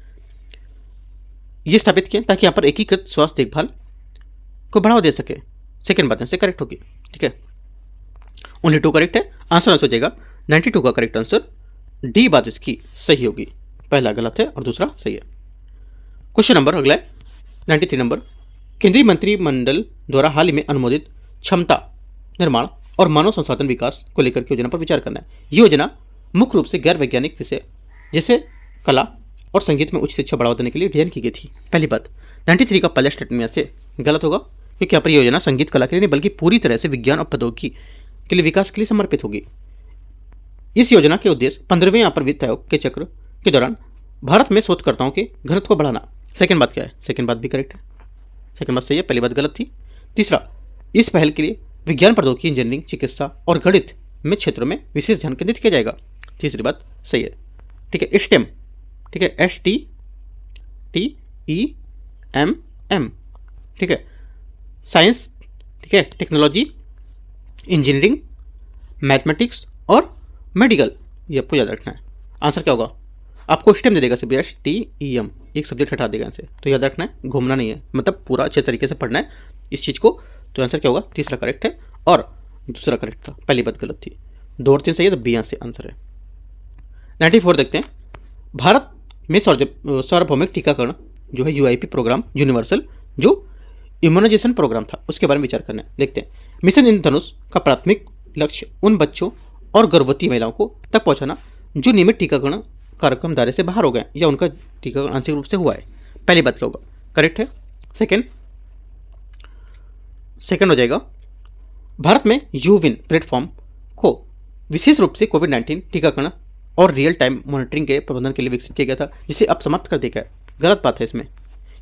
A: ये स्थापित किए ताकि यहाँ पर एकीकृत स्वास्थ्य देखभाल को बढ़ावा दे सके। सेकेंड बात से करेक्ट होगी। ठीक है, ओनली 2 करेक्ट है, आंसर हो जाएगा 92 का करेक्ट आंसर डी बात इसकी सही होगी। पहला गलत है और दूसरा सही है। क्वेश्चन नंबर अगला है 93 नंबर, केंद्रीय मंत्रिमंडल द्वारा हाल ही में अनुमोदित क्षमता निर्माण और मानव संसाधन विकास को लेकर की योजना पर विचार करना है। ये योजना मुख्य रूप से गैर वैज्ञानिक विषय जैसे कला और संगीत में उच्च शिक्षा बढ़ावा देने के लिए डिजाइन की गई थी। पहली बात, 93 का पहला स्टेटमेंट से गलत होगा, क्योंकि यहाँ पर योजना संगीत कला के लिए नहीं बल्कि पूरी तरह से विज्ञान और प्रौद्योगिकी के लिए विकास के लिए समर्पित होगी। इस योजना के उद्देश्य 15वें यहाँ पर वित्त आयोग के चक्र के दौरान भारत में शोधकर्ताओं के घनत्व को बढ़ाना। सेकेंड बात क्या है? सेकेंड बात भी करेक्ट है, सेकेंड बात सही है, पहली बात गलत थी। तीसरा, इस पहल के लिए विज्ञान प्रौद्योगिकी इंजीनियरिंग चिकित्सा और गणित में क्षेत्रों में विशेष ध्यान केंद्रित किया जाएगा। तीसरी बात सही है। ठीक है, स्टेम, ठीक है, STEM, ठीक है, साइंस, ठीक है, टेक्नोलॉजी, इंजीनियरिंग, मैथमेटिक्स और मेडिकल, ये आपको याद रखना है। आंसर क्या होगा? आपको स्टेम दे देगा सिर्फ STEM, एक सब्जेक्ट हटा देगा इनसे, तो याद रखना है, घूमना नहीं है, मतलब पूरा अच्छे तरीके से पढ़ना है इस चीज़ को। तो आंसर क्या होगा? तीसरा करेक्ट है और दूसरा करेक्ट था, पहली बात गलत थी। 2 और 3 सही है, तो बी यहाँ से आंसर है। 94 देखते हैं, भारत में सार्वभौमिक टीकाकरण जो है UIP प्रोग्राम, यूनिवर्सल जो इम्यूनाइजेशन प्रोग्राम था, उसके बारे में विचार करना है। देखते हैं, मिशन इंद्रधनुष का प्राथमिक लक्ष्य उन बच्चों और गर्भवती महिलाओं को तक पहुंचाना जो नियमित टीकाकरण कार्यक्रम दायरे से बाहर हो गए या उनका टीकाकरण आंशिक रूप से हुआ है। पहली बात क्या होगा? करेक्ट है। सेकेंड, सेकंड हो जाएगा, भारत में यूविन प्लेटफॉर्म को विशेष रूप से कोविड-19 टीकाकरण और रियल टाइम मॉनिटरिंग के प्रबंधन के लिए विकसित किया गया था, जिसे अब समाप्त कर दिया गया है। गलत बात है इसमें,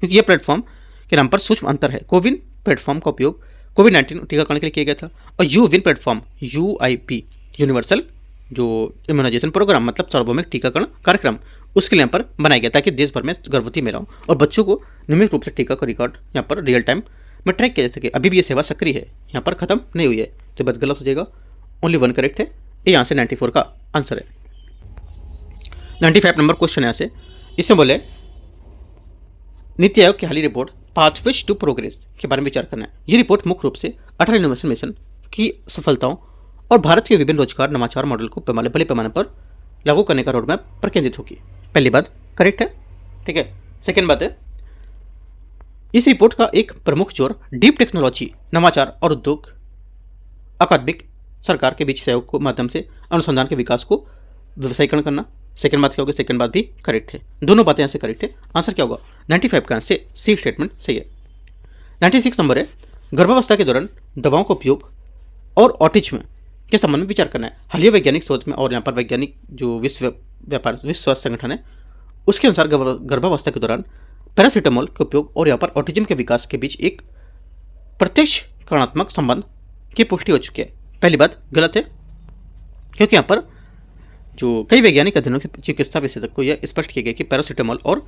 A: क्योंकि यह प्लेटफॉर्म के नाम पर सूक्ष्म अंतर है। कोविन प्लेटफॉर्म का उपयोग कोविड-19 टीकाकरण के लिए किया गया था और यूविन प्लेटफॉर्म यूआईपी यूनिवर्सल जो इम्यूनाइजेशन प्रोग्राम मतलब सार्वभौमिक टीकाकरण कार्यक्रम उसके लिए यहाँ पर बनाया गया ताकि देश भर में गर्भवती महिलाओं और बच्चों को नियमित रूप से टीका का रिकॉर्ड यहाँ पर रियल टाइम में ट्रैक किया जा सके। अभी भी ये सेवा सक्रिय है, यहाँ पर खत्म नहीं हुई है, तो बात गलत हो जाएगा। ओनली वन करेक्ट है, ये यहाँ से 94 का आंसर है। 95 नंबर क्वेश्चन यहाँ से, इसमें बोले नीति आयोग की हालिया रिपोर्ट पाथवेज टू प्रोग्रेस के बारे में विचार करना है। ये रिपोर्ट मुख्य रूप से अटल इनोवेशन मिशन की सफलताओं और भारत के विभिन्न रोजगार नवाचार मॉडल को बड़े पैमाने पर लागू करने का रोड मैप पर केंद्रित होगी। पहली बात करेक्ट है, ठीक है। सेकेंड बात है, इस रिपोर्ट का एक प्रमुख जोर डीप टेक्नोलॉजी, नवाचार और उद्योग अकादमिक सरकार के बीच सहयोग के माध्यम से अनुसंधान के विकास को व्यवसायीकरण करना। सेकेंड बात क्या होगी, सेकेंड बात भी करेक्ट है, दोनों बातें यहाँ से करेक्ट है। आंसर क्या होगा, 95 का आंसर सी स्टेटमेंट सही है। 96 नंबर है, गर्भावस्था के दौरान दवाओं का उपयोग और ऑटिज्म के संबंध में विचार करना है। हालिया वैज्ञानिक शोध में और यहाँ पर वैज्ञानिक जो विश्व स्वास्थ्य संगठन है उसके अनुसार गर्भावस्था के दौरान पैरासीटामोल के उपयोग और यहाँ पर ऑटिज्म के विकास के बीच एक प्रत्यक्ष कारणात्मक संबंध की पुष्टि हो चुकी है। पहली बात गलत है, क्योंकि यहाँ पर जो कई वैज्ञानिक अध्ययनों से चिकित्सा विशेषज्ञ को यह स्पष्ट किया गया कि पैरासीटामोल और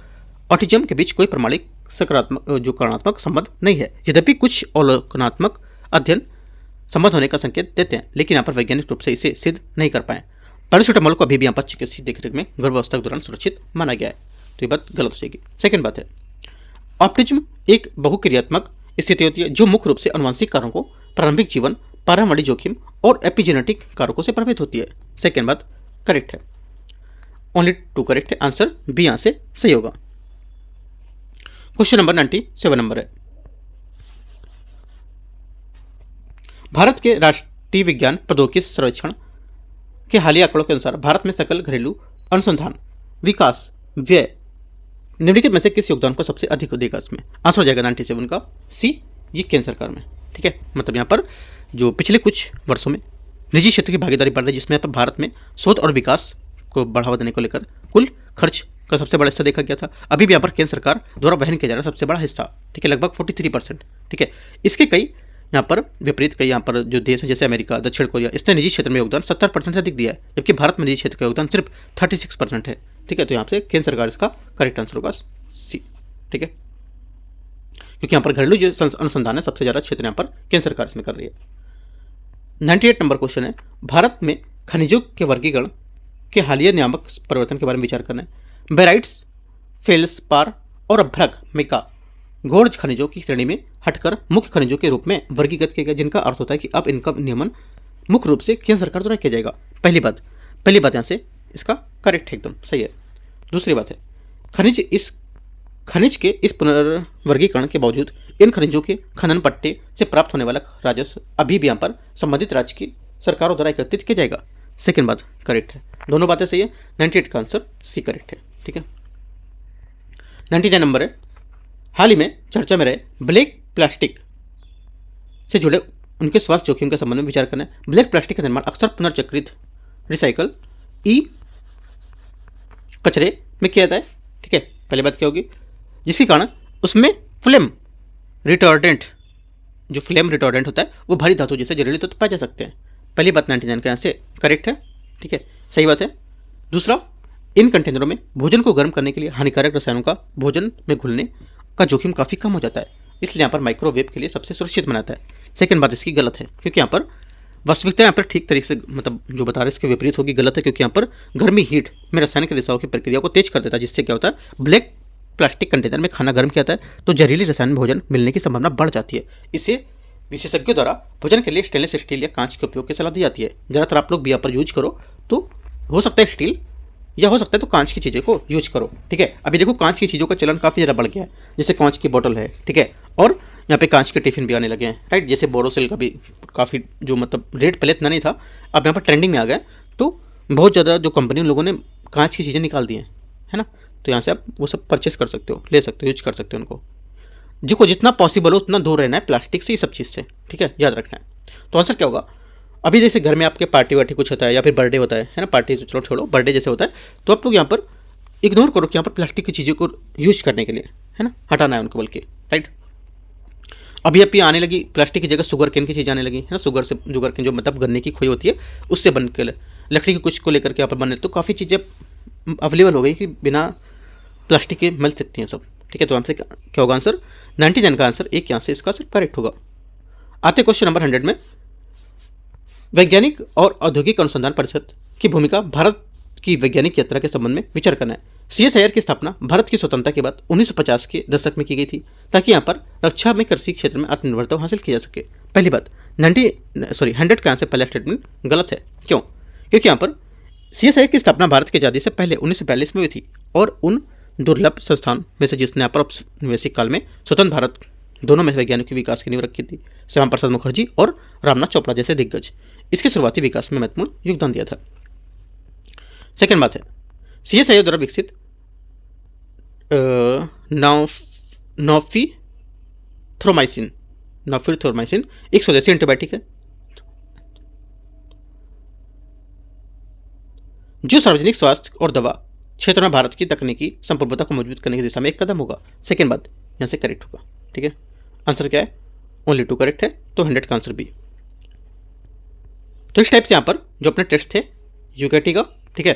A: ऑटिज्म के बीच कोई प्रमाणिक सकारात्मक जो कारणात्मक संबंध नहीं है। यद्यपि कुछ अवलोकनात्मक अध्ययन संबंध होने का संकेत देते हैं, लेकिन यहाँ पर वैज्ञानिक रूप से इसे सिद्ध नहीं कर पाए। पैरासीटामोल को अभी भी यहाँ पर चिकित्सीय देखरेख में गर्भावस्था के दौरान सुरक्षित माना गया है, तो ये बात गलत हो जाएगी। सेकेंड बात है, ऑटिज्म एक बहुक्रियात्मक स्थिति होती है जो मुख्य रूप से आनुवंशिक कारकों, प्रारंभिक जीवन, पारंपरिक जोखिम और एपिजेनेटिक कारकों से प्रभावित होती है। सेकेंड बात करेक्ट है, ओनली 2 करेक्ट है, आंसर बी यहाँ से सही होगा। क्वेश्चन नंबर 97 नंबर है, भारत के राष्ट्रीय विज्ञान प्रौद्योगिकी सर्वेक्षण के हालिया आंकड़ों के अनुसार भारत में सकल घरेलू अनुसंधान विकास व्यय निम्नलिखित में से किस योगदान को सबसे अधिक देगा? इसमें आंसर हो जाएगा 97 का सी, ये केंद्र सरकार में, ठीक है। मतलब यहाँ पर जो पिछले कुछ वर्षों में निजी क्षेत्र की भागीदारी बढ़ रही है, जिसमें यहाँ पर भारत में शोध और विकास को बढ़ावा देने को लेकर कुल खर्च का सबसे बड़ा हिस्सा देखा गया था। अभी भी यहाँ पर केंद्र सरकार द्वारा वहन किया जा रहा है सबसे बड़ा हिस्सा, ठीक है, लगभग 43%, ठीक है। इसके कई यहाँ पर विपरीत कई यहाँ पर जो देश है जैसे अमेरिका, दक्षिण कोरिया, इसने निजी क्षेत्र में योगदान 70% से अधिक दिया है, जबकि भारत में निजी क्षेत्र का योगदान सिर्फ 36% है, ठीक है। तो यहाँ से केंद्र सरकार इसका करेक्ट आंसर होगा सी, ठीक है, क्योंकि यहाँ पर घरेलू जो अनुसंधान है सबसे ज़्यादा क्षेत्र यहाँ पर केंद्र सरकार इसमें कर रही है। 98 नंबर क्वेश्चन है, भारत में खनिजों के वर्गीकरण के हालिया नियामक परिवर्तन के बारे में विचार करना है। बेराइट्स, फेल्सपार और अभ्रक मेका घोड़ खनिजों की श्रेणी में हटकर मुख्य खनिजों के रूप में वर्गीकृत किया गया, जिनका अर्थ होता है कि अब इनका नियमन मुख्य रूप से केंद्र सरकार द्वारा किया जाएगा। पहली बात यहाँ से इसका करेक्ट है, एकदम सही है। दूसरी बात है, खनिज के इस पुनर्वर्गीकरण के बावजूद इन खनिजों के खनन पट्टे से प्राप्त होने वाला राजस्व अभी भी यहाँ पर संबंधित राज्य की सरकारों द्वारा एकत्रित किया जाएगा। सेकेंड बात करेक्ट है, दोनों बातें सही है। 98 का आंसर सी करेक्ट है, ठीक है। 99 नंबर है, हाल ही में चर्चा में रहे ब्लैक प्लास्टिक से जुड़े उनके स्वास्थ्य जोखिम के संबंध में विचार करना है। ब्लैक प्लास्टिक का निर्माण अक्सर पुनर्चक्रित रिसाइकल कचरे में किया जाता है, ठीक है। पहली बात क्या होगी, जिसके कारण उसमें फ्लेम रिटॉर्डेंट होता है, वो भारी धातु जैसे जहरीले तत्व पाए जा सकते हैं। पहली बात 99 का यहाँ से करेक्ट है, ठीक है, सही बात है। दूसरा, इन कंटेनरों में भोजन को गर्म करने के लिए हानिकारक रसायनों का भोजन में घुलने का जोखिम काफ़ी कम हो जाता है, इसलिए यहाँ पर माइक्रोवेव के लिए सबसे सुरक्षित बनाता है। सेकंड बात इसकी गलत है, क्योंकि यहाँ पर वास्तविकता यहाँ पर ठीक तरीके से मतलब जो बता रहे हैं इसके विपरीत होगी, गलत है, क्योंकि यहाँ पर गर्मी हीट में रासायनिक रिसाव की प्रक्रिया को तेज कर देता है, जिससे क्या होता है ब्लैक प्लास्टिक कंटेनर में खाना गर्म किया जाता है तो जहरीली रसायन भोजन मिलने की संभावना बढ़ जाती है। इससे विशेषज्ञों द्वारा भोजन के लिए स्टेनलेस स्टील या कांच के उपयोग की सलाह दी जाती है। ज़्यादातर आप लोग भी यहाँ पर यूज करो तो हो सकता है स्टील या हो सकता है तो कांच की चीज़ों को यूज करो, ठीक है। अभी देखो कांच की चीज़ों का चलन काफ़ी ज़्यादा बढ़ गया है, जैसे कांच की बोतल है, ठीक है, और यहाँ पे कांच के टिफिन भी आने लगे हैं, राइट। जैसे बोरोसिल का भी काफ़ी जो मतलब रेट पहले इतना नहीं था, अब यहाँ पर ट्रेंडिंग में आ गया, तो बहुत ज़्यादा जो कंपनी लोगों ने कांच की चीज़ें निकाल दी हैं, है ना। तो यहाँ से आप वो सब परचेस कर सकते हो, ले सकते हो, यूज कर सकते हो उनको। देखो जितना पॉसिबल हो उतना दूर रहना है प्लास्टिक से, ये सब चीज़ से, ठीक है, याद रखना है। तो आंसर क्या होगा? अभी जैसे घर में आपके पार्टी वार्टी कुछ होता है या फिर बर्थडे होता है ना, पार्टी तो चलो छोड़ो, बर्थडे जैसे होता है, तो आप लोग यहाँ पर इग्नोर करो कि यहाँ पर प्लास्टिक की चीज़ों को यूज करने के लिए, है ना, हटाना है उनको बल्कि, राइट। अभी अभी आने लगी प्लास्टिक की जगह शुगर केन की चीज़ आने लगी है ना, शुगर केन जो मतलब गन्ने की खोई होती है उससे बन के, लकड़ी की कुछ को लेकर के यहाँ पर बने, तो काफ़ी चीज़ें अवेलेबल हो गई कि बिना प्लास्टिक के मिल सकती हैं सब, ठीक है। तो हमसे क्या होगा आंसर? 99 का आंसर एक यहाँ से इसका आंसर करेक्ट होगा। आते क्वेश्चन नंबर 100 में, वैज्ञानिक और औद्योगिक अनुसंधान परिषद की भूमिका भारत की वैज्ञानिक यात्रा के संबंध में विचार करना है। सीएसआईआर की स्थापना भारत की स्वतंत्रता के बाद 1950 के दशक में की गई थी, ताकि यहाँ पर रक्षा में कृषि क्षेत्र में आत्मनिर्भरता हासिल की जा सके। पहली बात, 100 का आंसर पहला स्टेटमेंट गलत है। क्यों? क्योंकि यहाँ पर सीएसआईआर की स्थापना भारत की आज़ादी से पहले 1942 में हुई थी, और उन दुर्लभ संस्थान में से जिसने यहाँ पर औपनिवेशिक काल में स्वतंत्र भारत दोनों में वैज्ञानिक के विकास की नींव रखी थी, श्यामा प्रसाद मुखर्जी और रामनाथ चोपड़ा जैसे दिग्गज इसके शुरुआती विकास में महत्वपूर्ण योगदान दिया था। सेकेंड बात है, सीएसआईआर द्वारा विकसित नॉफिथ्रोमाइसिन एक स्वदेशी एंटीबायोटिक है जो सार्वजनिक स्वास्थ्य और दवा क्षेत्र में भारत की तकनीकी संप्रभुता को मजबूत करने की दिशा में एक कदम होगा। सेकेंड बात यहाँ से करेक्ट होगा, ठीक है। आंसर क्या है? ओनली 2 करेक्ट है, तो 100 का आंसर बी। तो इस टाइप से यहाँ पर जो अपने टेस्ट थे यूकेटी का, ठीक है,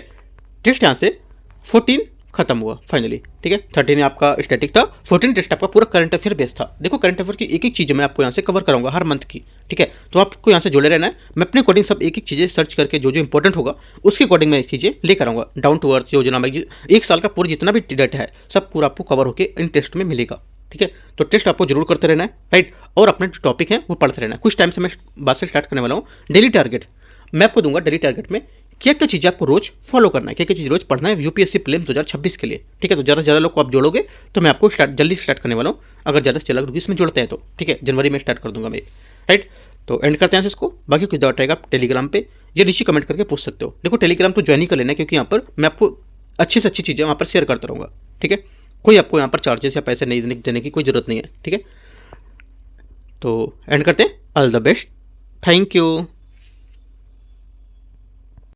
A: टेस्ट यहाँ से 14 खत्म हुआ फाइनली, ठीक है। 13 आपका स्टैटिक था, 14 टेस्ट आपका पूरा करंट अफेयर बेस्ड था। देखो करंट अफेयर की एक एक चीज़ मैं आपको यहाँ से कवर कराऊंगा हर मंथ की, ठीक है। तो आपको यहाँ से जुड़े रहना है, मैं अपने अकॉर्डिंग सब एक एक चीज़ें सर्च करके जो जो इंपॉर्टेंट होगा उसके अकॉर्डिंग मैं चीज़ें लेकर आऊँगा। डाउन टू अर्थ योजना में एक साल का पूरा जितना भी डाटा है सब पूरा आपको कवर होकर इन टेस्ट में मिलेगा, ठीक है। तो टेस्ट आपको जरूर करते रहना है, राइट। और अपने जो टॉपिक है वो पढ़ते रहना है। कुछ टाइम से मैं बात से स्टार्ट करने वाला हूँ डेली टारगेट, मैं आपको दूंगा डेली टारगेट में क्या क्या चीज़ें आपको रोज फॉलो करना है, क्या क्या चीज़ रोज पढ़ना है यूपीएससी प्रीलिम्स 2026 के लिए, ठीक है। तो ज़्यादा से ज़्यादा लोग को आप जोड़ोगे तो मैं आपको जल्दी स्टार्ट करने वाला हूँ, अगर ज़्यादा से ज़्यादा इसमें जुड़ते हैं तो, ठीक है। जनवरी में स्टार्ट कर दूंगा मैं, राइट। तो एंड करते हैं इसको, बाकी कुछ डाउट रहेगा आप टेलीग्राम पे ये नीचे कमेंट करके पूछ सकते हो। देखो टेलीग्राम तो ज्वाइन ही कर लेना है, क्योंकि यहाँ पर मैं आपको अच्छी से अच्छी चीज़ें वहाँ पर शेयर करता रहूँगा, ठीक है। कोई आपको यहाँ पर चार्जेस या पैसे नहीं देने की कोई ज़रूरत नहीं है, ठीक है। तो एंड करते हैं, all the best, thank you.